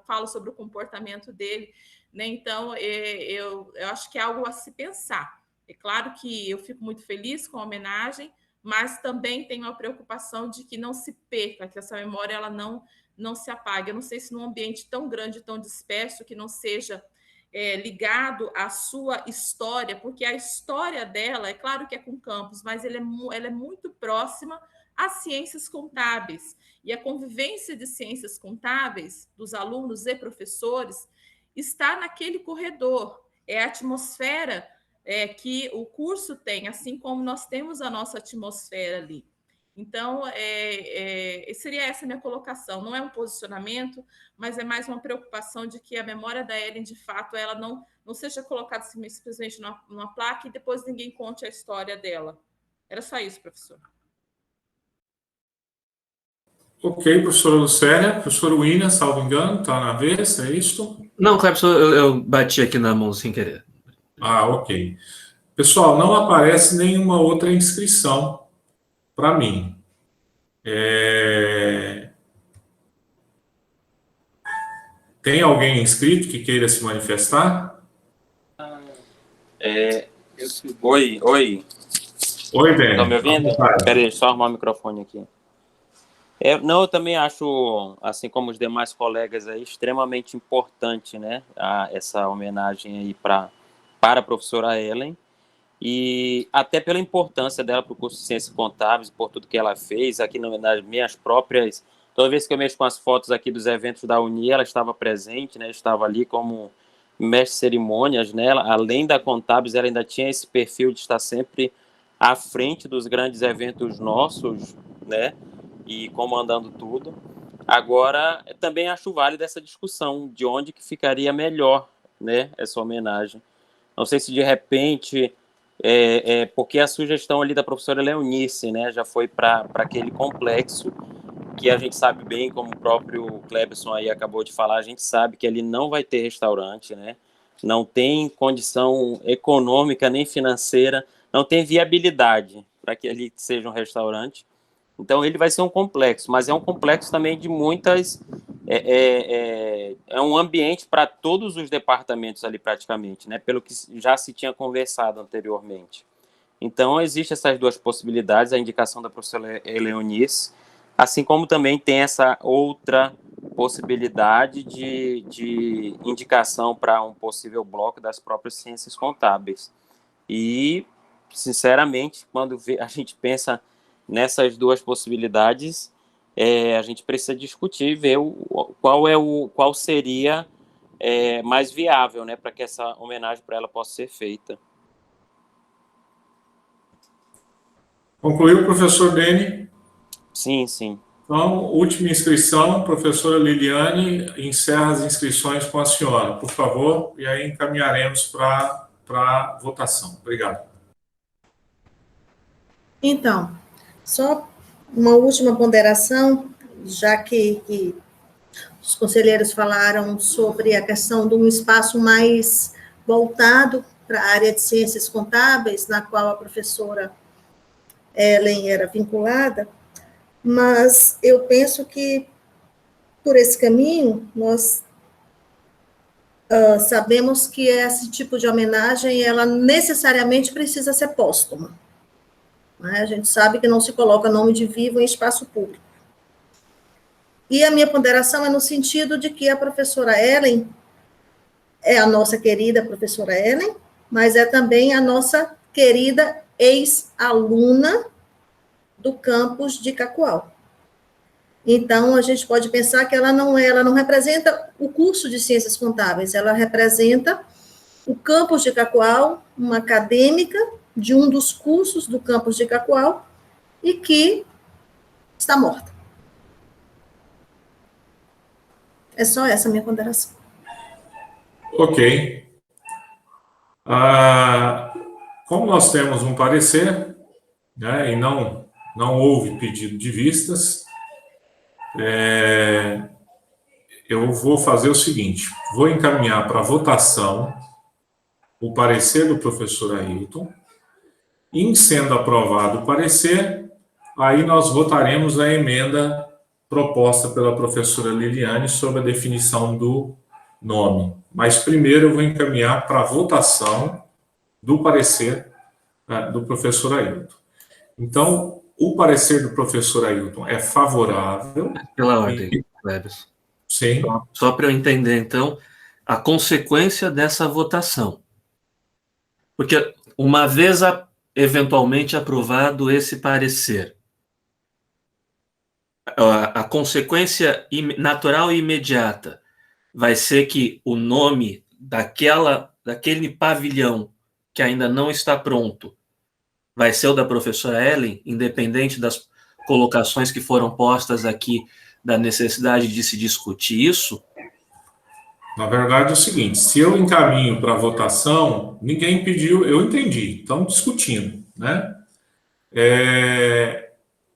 fala sobre o comportamento dele, né? Então, eu acho que é algo a se pensar. É claro que eu fico muito feliz com a homenagem, mas também tenho a preocupação de que não se perca, que essa memória ela não se apague. Eu não sei se num ambiente tão grande, tão disperso, que não seja ligado à sua história, porque a história dela, é claro que é com campus, mas ela é muito próxima às ciências contábeis. E a convivência de ciências contábeis dos alunos e professores está naquele corredor. É a atmosfera que o curso tem, assim como nós temos a nossa atmosfera ali. Então, seria essa a minha colocação. Não é um posicionamento, mas é mais uma preocupação de que a memória da Ellen, de fato, ela não seja colocada simplesmente numa placa e depois ninguém conte a história dela. Era só isso, professor. Ok, professora Lucélia. Professor William, salvo engano, está na vez, é isso? Não, Cleberson, eu bati aqui na mão sem querer. Ok. Pessoal, não aparece nenhuma outra inscrição para mim. Tem alguém inscrito que queira se manifestar? Oi. Oi, Ben. Estão me ouvindo? Espera aí, só arrumar o microfone aqui. Eu também acho, assim como os demais colegas aí, extremamente importante, né, essa homenagem aí para a professora Ellen, e até pela importância dela para o curso de Ciências Contábeis, por tudo que ela fez, aqui nas minhas próprias, toda vez que eu mexo com as fotos aqui dos eventos da Uni, ela estava presente, né, estava ali como mestre de cerimônias, né, além da Contábeis, ela ainda tinha esse perfil de estar sempre à frente dos grandes eventos nossos, né, e comandando tudo. Agora, também acho válida essa discussão de onde que ficaria melhor, né, essa homenagem. Não sei se de repente, porque a sugestão ali da professora Leonice, né, já foi para aquele complexo que a gente sabe bem, como o próprio Clebson aí acabou de falar, a gente sabe que ali não vai ter restaurante, né, não tem condição econômica nem financeira, não tem viabilidade para que ali seja um restaurante. Então, ele vai ser um complexo, mas é um complexo também de muitas... É um ambiente para todos os departamentos ali, praticamente, né? Pelo que já se tinha conversado anteriormente. Então, existem essas duas possibilidades, a indicação da professora Leonice, assim como também tem essa outra possibilidade de indicação para um possível bloco das próprias ciências contábeis. E, sinceramente, quando a gente pensa nessas duas possibilidades, a gente precisa discutir e ver qual seria mais viável, né, para que essa homenagem para ela possa ser feita. Concluiu, professor Dene? Sim. Então, última inscrição, professora Liliane, encerra as inscrições com a senhora, por favor, e aí encaminharemos para a votação. Obrigado. Então, só uma última ponderação, já que os conselheiros falaram sobre a questão de um espaço mais voltado para a área de ciências contábeis, na qual a professora Ellen era vinculada, mas eu penso que, por esse caminho, nós sabemos que esse tipo de homenagem, ela necessariamente precisa ser póstuma. Né? A gente sabe que não se coloca nome de vivo em espaço público. E a minha ponderação é no sentido de que a professora Ellen é a nossa querida professora Ellen, mas é também a nossa querida ex-aluna do campus de Cacoal. Então, a gente pode pensar que ela não representa o curso de Ciências Contábeis, ela representa o campus de Cacoal, uma acadêmica de um dos cursos do campus de Cacoal, e que está morta. É só essa a minha ponderação. Ok. Como nós temos um parecer, né, e não houve pedido de vistas, eu vou fazer o seguinte, vou encaminhar para votação o parecer do professor Ailton, e, em sendo aprovado o parecer, aí nós votaremos a emenda proposta pela professora Liliane sobre a definição do nome. Mas primeiro eu vou encaminhar para a votação do parecer do professor Ailton. Então, o parecer do professor Ailton é favorável. Pela ordem, Clebson. Sim. Só para eu entender, então, a consequência dessa votação. Porque uma vez eventualmente aprovado esse parecer, a consequência natural e imediata vai ser que o nome daquele pavilhão que ainda não está pronto vai ser o da professora Ellen, independente das colocações que foram postas aqui da necessidade de se discutir isso? Na verdade é o seguinte, se eu encaminho para votação, ninguém pediu, eu entendi, estão discutindo, né?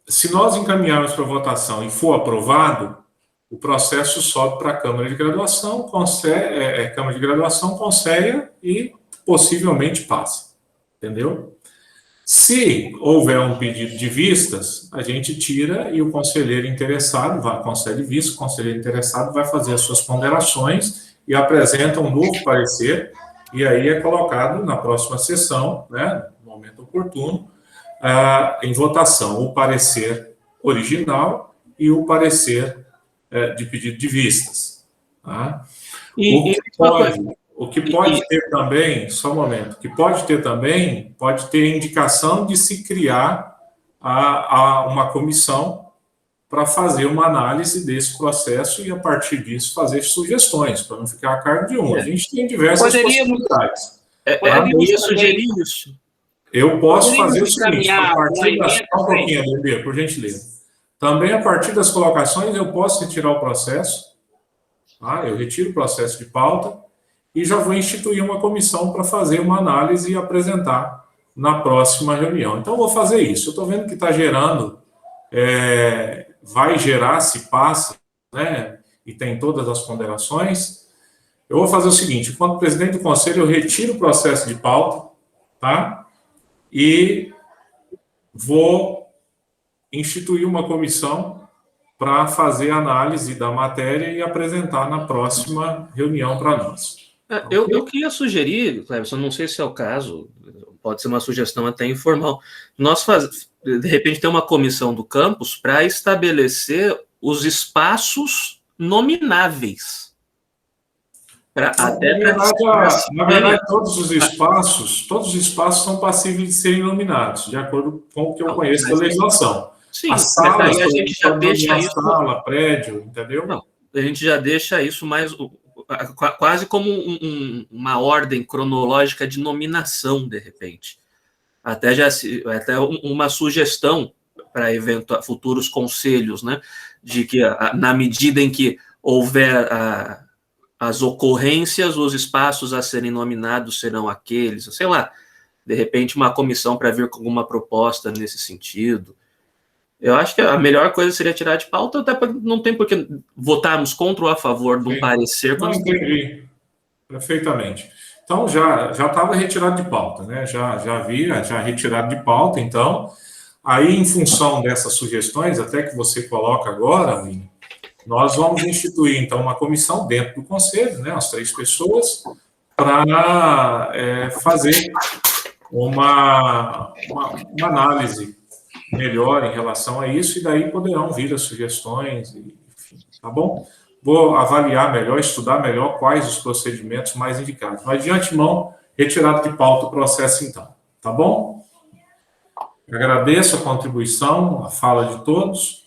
Se nós encaminharmos para votação e for aprovado, o processo sobe para a Câmara de Graduação, Câmara de Graduação, conselha e possivelmente passa, entendeu? Se houver um pedido de vistas, a gente tira e o conselheiro interessado vai, concede vista, o conselheiro interessado vai fazer as suas ponderações e apresenta um novo parecer, e aí é colocado na próxima sessão, né, no momento oportuno, em votação o parecer original e o parecer de pedido de vistas. Tá? O que pode ter também, só um momento, o que pode ter também, pode ter indicação de se criar uma comissão para fazer uma análise desse processo e, a partir disso, fazer sugestões, para não ficar a cargo de um. A gente tem diversas possibilidades. Eu ia sugerir isso. Eu posso fazer o seguinte, a partir das... Só um pouquinho, Bebê, por gentileza. Também, a partir das colocações, eu posso retirar o processo, eu retiro o processo de pauta, e já vou instituir uma comissão para fazer uma análise e apresentar na próxima reunião. Então, eu vou fazer isso. Eu estou vendo que está gerando, vai gerar, se passa, né, e tem todas as ponderações. Eu vou fazer o seguinte, enquanto presidente do conselho, eu retiro o processo de pauta, tá? E vou instituir uma comissão para fazer a análise da matéria e apresentar na próxima reunião para nós. Eu queria sugerir, Cleberson, não sei se é o caso, pode ser uma sugestão até informal, de repente, ter uma comissão do campus para estabelecer os espaços nomináveis. Na verdade, todos os espaços são passíveis de serem nominados, de acordo com o que eu conheço da legislação. Sim, as salas, a gente já deixa isso... Sala, prédio, entendeu? Não, a gente já deixa isso mais... quase como uma ordem cronológica de nominação, de repente. Até uma sugestão para futuros conselhos, né, de que, na medida em que houver as ocorrências, os espaços a serem nominados serão aqueles, sei lá, de repente uma comissão para vir com alguma proposta nesse sentido. Eu acho que a melhor coisa seria tirar de pauta, até porque não tem por que votarmos contra ou a favor de um parecer. Não, entendi perfeitamente. Então, já estava retirado de pauta, né? Já retirado de pauta, então, aí, em função dessas sugestões, até que você coloca agora, Vini, nós vamos instituir, então, uma comissão dentro do conselho, né? As 3 pessoas, para fazer uma análise melhor em relação a isso, e daí poderão vir as sugestões, enfim, tá bom? Vou avaliar melhor, estudar melhor quais os procedimentos mais indicados. Mas, de antemão, retirado de pauta o processo, então. Tá bom? Agradeço a contribuição, a fala de todos.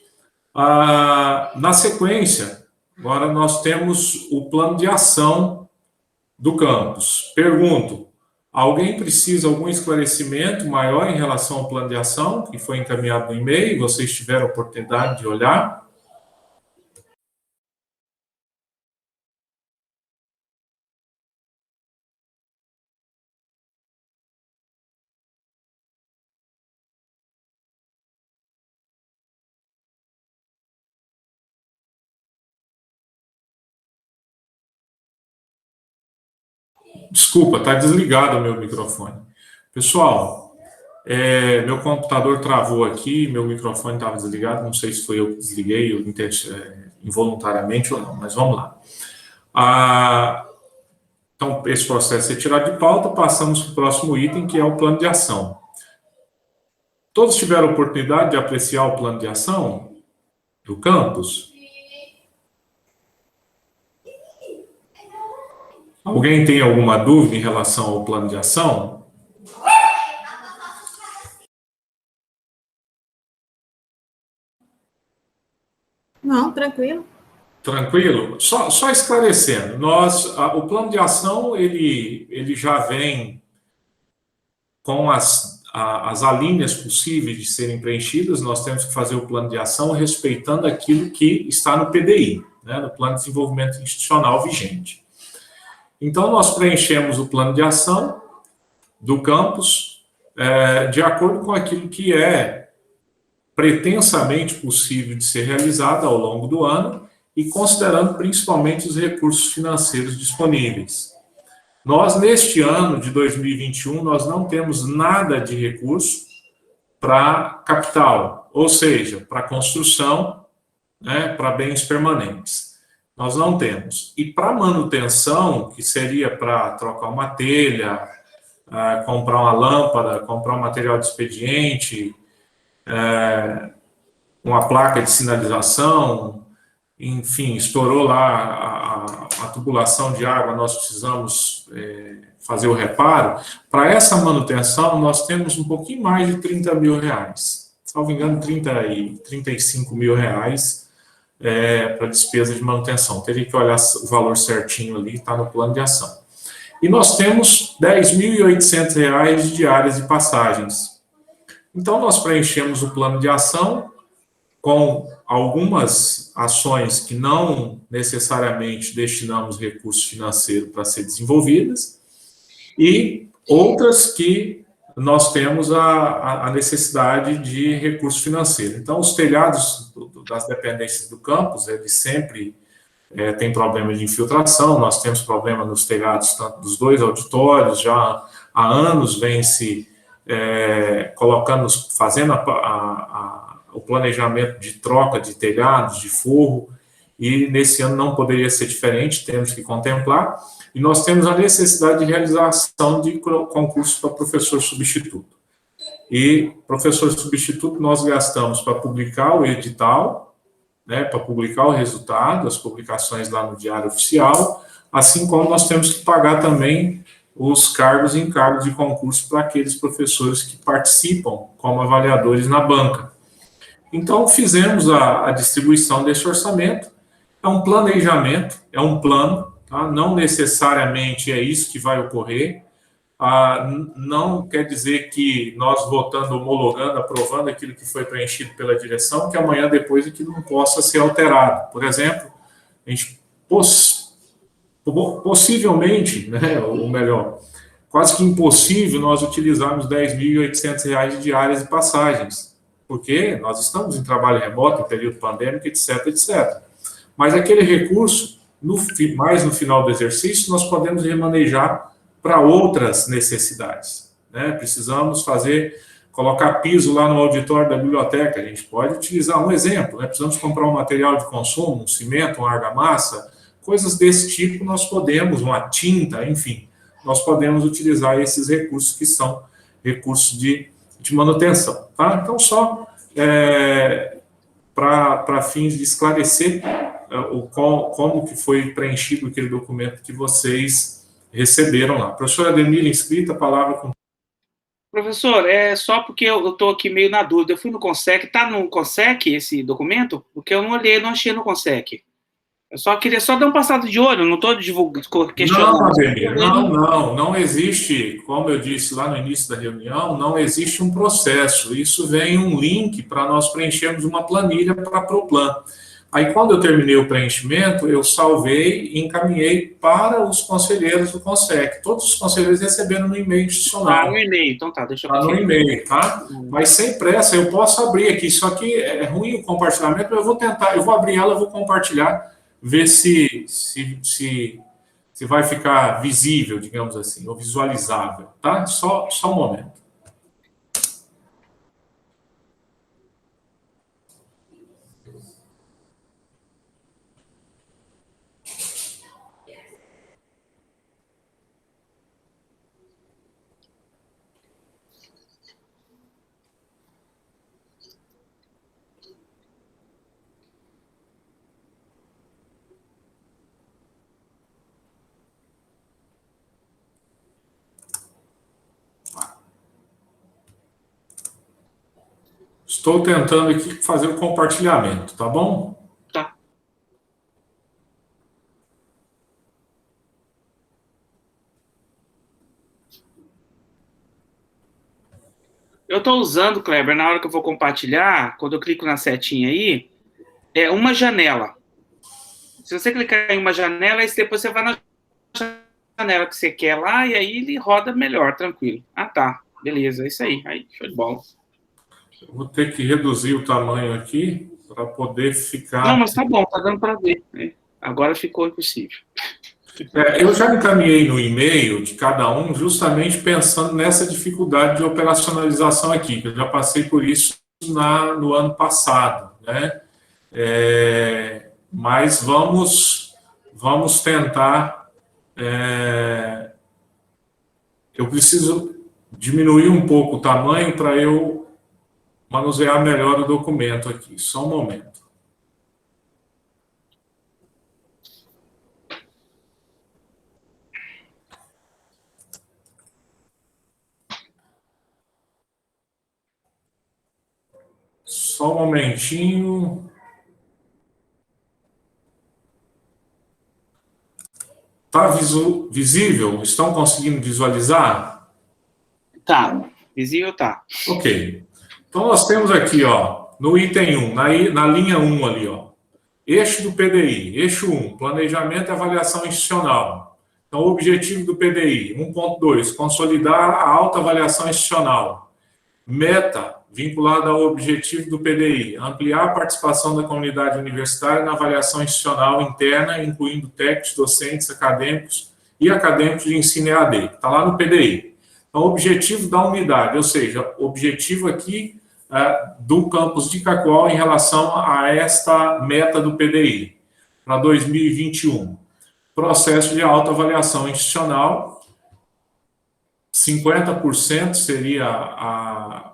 Na sequência, agora nós temos o plano de ação do campus. Pergunto, alguém precisa de algum esclarecimento maior em relação ao plano de ação, que foi encaminhado no e-mail, vocês tiveram a oportunidade de olhar? Desculpa, está desligado o meu microfone. Pessoal, meu computador travou aqui, meu microfone estava desligado, não sei se foi eu que desliguei involuntariamente ou não, mas vamos lá. Então, esse processo é tirado de pauta, passamos para o próximo item, que é o plano de ação. Todos tiveram a oportunidade de apreciar o plano de ação do campus? Alguém tem alguma dúvida em relação ao plano de ação? Não, tranquilo. Tranquilo? Só esclarecendo, o plano de ação, ele já vem com as alíneas possíveis de serem preenchidas. Nós temos que fazer o plano de ação respeitando aquilo que está no PDI, né, no Plano de Desenvolvimento Institucional vigente. Então, nós preenchemos o plano de ação do campus de acordo com aquilo que é pretensamente possível de ser realizado ao longo do ano e considerando principalmente os recursos financeiros disponíveis. Nós, neste ano de 2021, nós não temos nada de recurso para capital, ou seja, para construção, né, para bens permanentes. Nós não temos. E para manutenção, que seria para trocar uma telha, comprar uma lâmpada, comprar um material de expediente, uma placa de sinalização, enfim, estourou lá a tubulação de água, nós precisamos fazer o reparo. Para essa manutenção, nós temos um pouquinho mais de 30 mil reais. Salvo engano, 35 mil reais para despesa de manutenção. Teria que olhar o valor certinho ali, está no plano de ação. E nós temos R$ 10.800 de diárias e passagens. Então, nós preenchemos o plano de ação com algumas ações que não necessariamente destinamos recurso financeiro para ser desenvolvidas e outras que nós temos a necessidade de recurso financeiro. Então, os telhados das dependências do campus, eles sempre têm problema de infiltração, nós temos problema nos telhados tanto dos 2 auditórios, já há anos vem se colocando, fazendo o planejamento de troca de telhados, de forro, e nesse ano não poderia ser diferente, temos que contemplar, e nós temos a necessidade de realização de concurso para professor substituto. E professor substituto nós gastamos para publicar o edital, né, para publicar o resultado, as publicações lá no Diário Oficial, assim como nós temos que pagar também os cargos e encargos de concurso para aqueles professores que participam como avaliadores na banca. Então, fizemos a distribuição desse orçamento, é um planejamento, é um plano, tá? Não necessariamente é isso que vai ocorrer, não quer dizer que nós votando, homologando, aprovando aquilo que foi preenchido pela direção, que amanhã depois aquilo não possa ser alterado. Por exemplo, a gente possivelmente, né, ou melhor, quase que impossível nós utilizarmos R$ 10.800 de diárias e passagens, porque nós estamos em trabalho remoto, em período pandêmico, etc, etc. Mas aquele recurso, mais no final do exercício, nós podemos remanejar para outras necessidades, né? Precisamos colocar piso lá no auditório da biblioteca, a gente pode utilizar um exemplo, né? Precisamos comprar um material de consumo, um cimento, uma argamassa, coisas desse tipo nós podemos, uma tinta, enfim, nós podemos utilizar esses recursos que são recursos de manutenção, tá? Então, só para fins de esclarecer como que foi preenchido aquele documento que vocês receberam lá. Professora Ademir, inscrita, a palavra com... Professor, é só porque eu estou aqui meio na dúvida. Eu fui no CONSEC, está no CONSEC esse documento? Porque eu não olhei, não achei no CONSEC. Eu só queria dar um passado de olho, não estou questionando. Não, Ademir, não existe, como eu disse lá no início da reunião, não existe um processo. Isso vem um link para nós preenchermos uma planilha para a Proplan. Aí, quando eu terminei o preenchimento, eu salvei e encaminhei para os conselheiros do CONSEC. Todos os conselheiros receberam no e-mail institucional. No e-mail, então tá, deixa eu no e-mail, tá? Mas sem pressa, eu posso abrir aqui. Isso aqui é ruim o compartilhamento, mas eu vou abrir ela, eu vou compartilhar, ver se vai ficar visível, digamos assim, ou visualizável, tá? Só um momento. Estou tentando aqui fazer o compartilhamento, tá bom? Tá. Eu estou usando, Kleber, na hora que eu vou compartilhar, quando eu clico na setinha aí, é uma janela. Se você clicar em uma janela, aí depois você vai na janela que você quer lá, e aí ele roda melhor, tranquilo. Ah, tá. Beleza, é isso aí. Aí, show de bola. Eu vou ter que reduzir o tamanho aqui para poder ficar... Não, mas tá bom, tá dando para ver. Agora ficou impossível. Eu já encaminhei no e-mail de cada um, justamente pensando nessa dificuldade de operacionalização aqui, que eu já passei por isso no ano passado, né? Mas vamos tentar. Eu preciso diminuir um pouco o tamanho para eu manusear melhor o documento aqui. Só um momento. Só um momentinho. Está visível? Estão conseguindo visualizar? Tá, visível tá. Ok. Então, nós temos aqui, ó, no item 1, na linha 1 ali, ó, eixo do PDI, eixo 1, planejamento e avaliação institucional. Então, o objetivo do PDI, 1.2, consolidar a alta avaliação institucional. Meta, vinculada ao objetivo do PDI, ampliar a participação da comunidade universitária na avaliação institucional interna, incluindo técnicos, docentes, acadêmicos e acadêmicos de ensino EAD, que está lá no PDI. Então, objetivo da unidade, ou seja, objetivo aqui do campus de Cacoal em relação a esta meta do PDI para 2021. Processo de autoavaliação institucional, 50% seria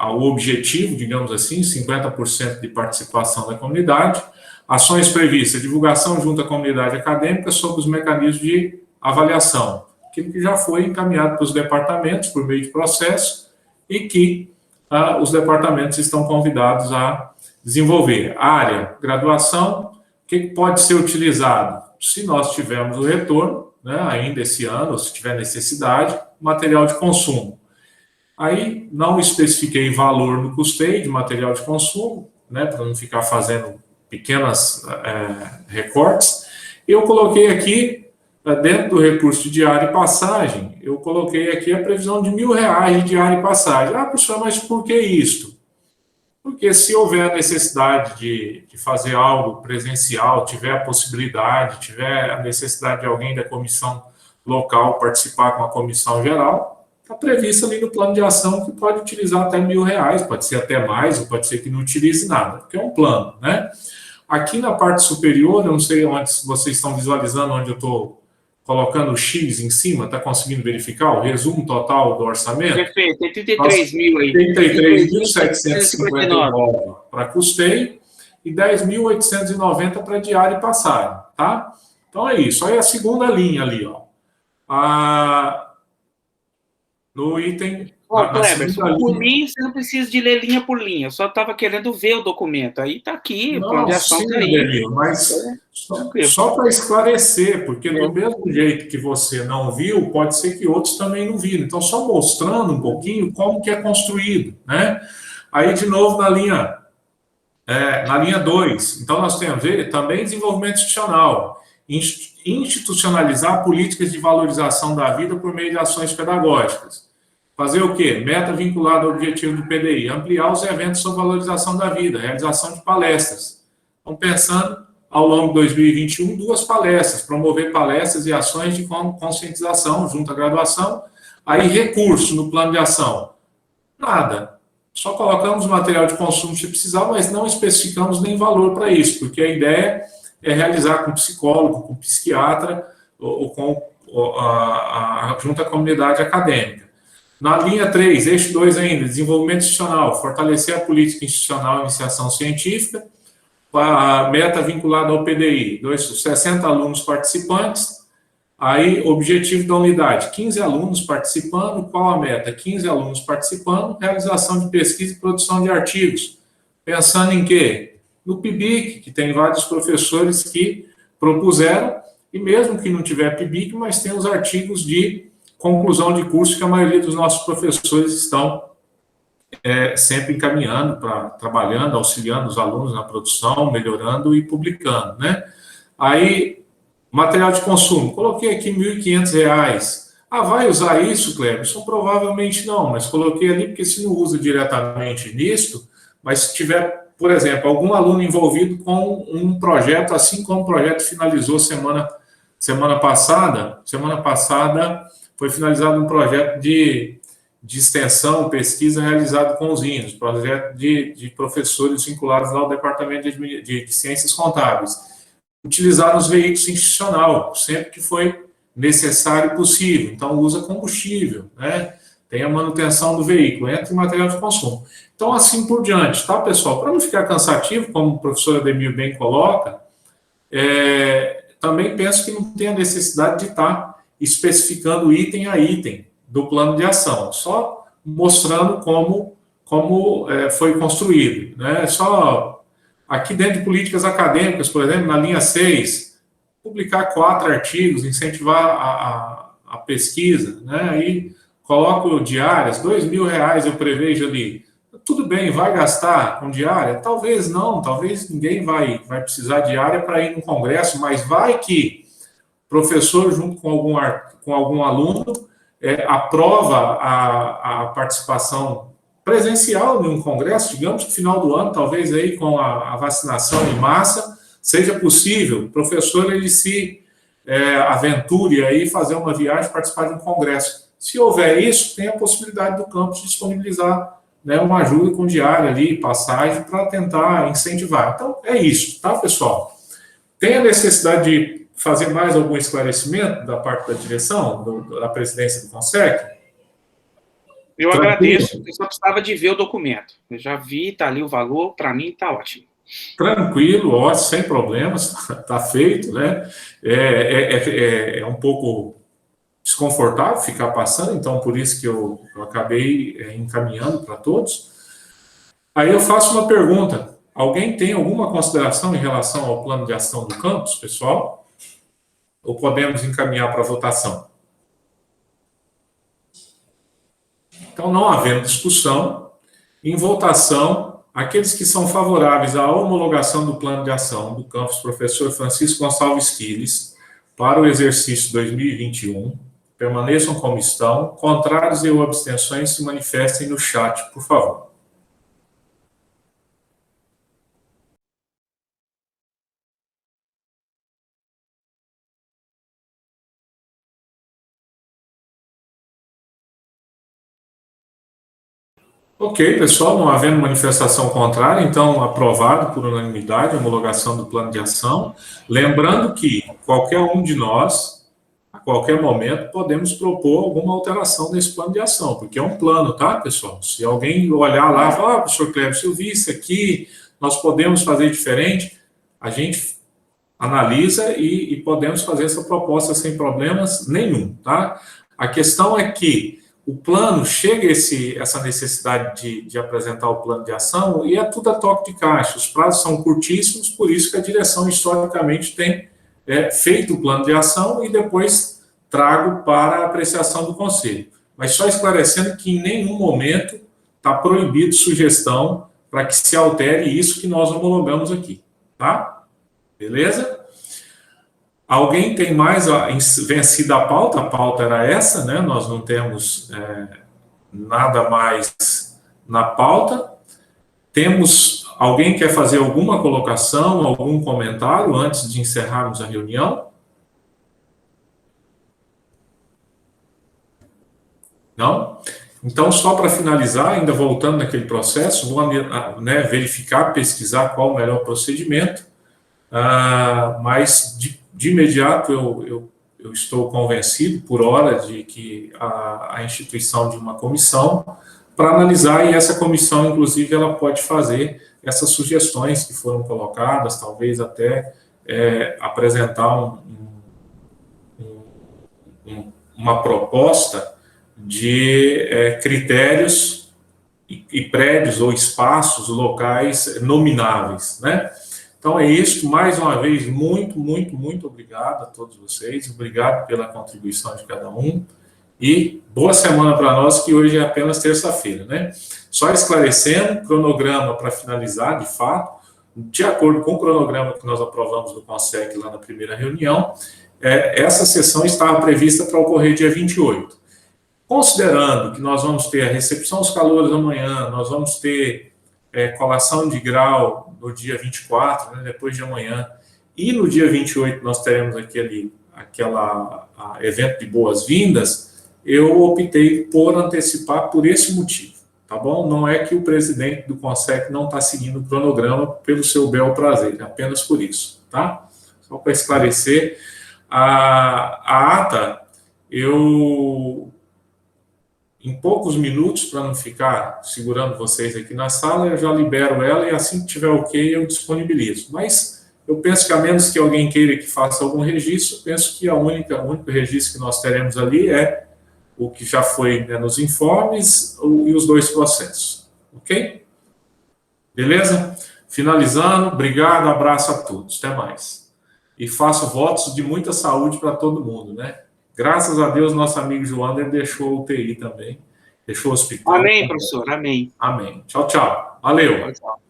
o objetivo, digamos assim, 50% de participação da comunidade. Ações previstas, divulgação junto à comunidade acadêmica sobre os mecanismos de avaliação, aquilo que já foi encaminhado para os departamentos por meio de processo e que os departamentos estão convidados a desenvolver. Área, graduação, o que pode ser utilizado? Se nós tivermos o retorno, né, ainda esse ano, ou se tiver necessidade, material de consumo. Aí, não especifiquei valor no custeio de material de consumo, né, para não ficar fazendo pequenas recortes. Eu coloquei aqui, dentro do recurso de diária e passagem, eu coloquei aqui a previsão de R$1.000 de diária e passagem. Professor, mas por que isto? Porque se houver necessidade de fazer algo presencial, tiver a possibilidade, tiver a necessidade de alguém da comissão local participar com a comissão geral, está previsto ali no plano de ação que pode utilizar até R$1.000, pode ser até mais, ou pode ser que não utilize nada, porque é um plano, né? Aqui na parte superior, eu não sei onde vocês estão visualizando, onde eu estou colocando o X em cima, está conseguindo verificar o resumo total do orçamento? Perfeito, tem 33 mil aí. 33.759 para custeio e 10.890 para diária e passagem, tá? Então é isso. Aí a segunda linha ali, ó. No item... Kleber, por mim, você não precisa de ler linha por linha, eu só estava querendo ver o documento. Aí está aqui, o plano de ação está aí. Danilo, mas só para esclarecer, porque do mesmo jeito que você não viu, pode ser que outros também não viram. Então, só mostrando um pouquinho como que é construído, né? Aí, de novo, na linha 2, então nós temos também desenvolvimento institucional, institucionalizar políticas de valorização da vida por meio de ações pedagógicas. Fazer o quê? Meta vinculada ao objetivo do PDI. Ampliar os eventos sobre valorização da vida, realização de palestras. Então, pensando, ao longo de 2021, 2 palestras, promover palestras e ações de conscientização junto à graduação. Aí, recurso no plano de ação. Nada. Só colocamos material de consumo se precisar, mas não especificamos nem valor para isso, porque a ideia é realizar com psicólogo, com psiquiatra, ou junto à comunidade acadêmica. Na linha 3, eixo 2 ainda, desenvolvimento institucional, fortalecer a política institucional e iniciação científica, a meta vinculada ao PDI, 60 alunos participantes, aí objetivo da unidade, 15 alunos participando, qual a meta? 15 alunos participando, realização de pesquisa e produção de artigos, pensando em quê? No PIBIC, que tem vários professores que propuseram, e mesmo que não tiver PIBIC, mas tem os artigos de conclusão de curso que a maioria dos nossos professores estão sempre encaminhando, trabalhando, auxiliando os alunos na produção, melhorando e publicando, né? Aí, material de consumo, coloquei aqui R$1.500. Vai usar isso, Cleberson? Provavelmente não, mas coloquei ali porque se não usa diretamente nisso, mas se tiver, por exemplo, algum aluno envolvido com um projeto, assim como o projeto finalizou semana semana passada foi finalizado um projeto de extensão, pesquisa realizado com os índios, projeto de professores vinculados ao Departamento de Ciências Contábeis, utilizar nos veículos institucionais, sempre que foi necessário e possível. Então, usa combustível, né? Tem a manutenção do veículo, entra em material de consumo. Então, assim por diante, tá, pessoal? Para não ficar cansativo, como o professor Ademir bem coloca, também penso que não tem a necessidade de estar especificando item a item do plano de ação, só mostrando como foi construído, né? Só aqui dentro de políticas acadêmicas, por exemplo, na linha 6, publicar 4 artigos, incentivar a pesquisa, né? Aí coloco diárias, R$2.000 eu prevejo ali. Tudo bem, vai gastar com diária? Talvez não, talvez ninguém vai precisar de diária para ir no congresso, mas vai que o professor, junto com algum aluno, aprova a participação presencial em um congresso, digamos que no final do ano, talvez aí com a vacinação em massa, seja possível o professor ele se aventure aí fazer uma viagem, participar de um congresso. Se houver isso, tem a possibilidade do campus disponibilizar, né, uma ajuda com diária ali, passagem, para tentar incentivar. Então, é isso, tá, pessoal? Tem a necessidade de fazer mais algum esclarecimento da parte da direção, da presidência do CONSEC? Eu agradeço, eu só precisava de ver o documento. Eu já vi, está ali o valor, para mim está ótimo. Tranquilo, ótimo, sem problemas, está feito, né? É um pouco desconfortável ficar passando, então por isso que eu acabei encaminhando para todos. Aí eu faço uma pergunta: alguém tem alguma consideração em relação ao plano de ação do campus, pessoal? Ou podemos encaminhar para votação? Então, não havendo discussão, em votação, aqueles que são favoráveis à homologação do plano de ação do campus professor Francisco Gonçalves Quiles para o exercício 2021, permaneçam como estão. Contrários e ou abstenções se manifestem no chat, por favor. Ok, pessoal, não havendo manifestação contrária, então aprovado por unanimidade a homologação do plano de ação. Lembrando que qualquer um de nós, a qualquer momento, podemos propor alguma alteração nesse plano de ação, porque é um plano, tá, pessoal? Se alguém olhar lá e falar, professor Cleber, se eu vi isso aqui, nós podemos fazer diferente, a gente analisa e podemos fazer essa proposta sem problemas nenhum, tá? A questão é que o plano chega essa necessidade de apresentar o plano de ação e é tudo a toque de caixa. Os prazos são curtíssimos, por isso que a direção historicamente tem feito o plano de ação e depois trago para a apreciação do conselho. Mas só esclarecendo que em nenhum momento está proibido sugestão para que se altere isso que nós homologamos aqui, tá? Beleza? Alguém tem mais vencido a pauta? A pauta era essa, né? Nós não temos nada mais na pauta. Temos alguém quer fazer alguma colocação, algum comentário antes de encerrarmos a reunião? Não? Então, só para finalizar, ainda voltando naquele processo, vou verificar, pesquisar qual o melhor procedimento, mas de imediato eu estou convencido, por hora, de que a instituição de uma comissão para analisar, e essa comissão, inclusive, ela pode fazer essas sugestões que foram colocadas, talvez até apresentar uma proposta de critérios e prédios ou espaços locais nomináveis, né? Então, é isso. Mais uma vez, muito, muito, muito obrigado a todos vocês. Obrigado pela contribuição de cada um. E boa semana para nós, que hoje é apenas terça-feira, né? Só esclarecendo, cronograma para finalizar, de fato, de acordo com o cronograma que nós aprovamos no CONSEC lá na primeira reunião, essa sessão estava prevista para ocorrer dia 28. Considerando que nós vamos ter a recepção dos calouros amanhã, nós vamos ter colação de grau no dia 24, né, depois de amanhã, e no dia 28 nós teremos aqui ali evento de boas-vindas, eu optei por antecipar por esse motivo, tá bom? Não é que o presidente do CONSEC não está seguindo o cronograma pelo seu bel prazer, apenas por isso, tá? Só para esclarecer, a ata, em poucos minutos, para não ficar segurando vocês aqui na sala, eu já libero ela e assim que tiver ok, eu disponibilizo. Mas eu penso que a menos que alguém queira que faça algum registro, eu penso que o único registro que nós teremos ali é o que já foi, né, nos informes e os 2 processos. Ok? Beleza? Finalizando, obrigado, abraço a todos. Até mais. E faço votos de muita saúde para todo mundo, né? Graças a Deus, nosso amigo Joander deixou o UTI também, deixou o hospital. Amém, professor, amém. Amém. Tchau, tchau. Valeu. Tchau, tchau.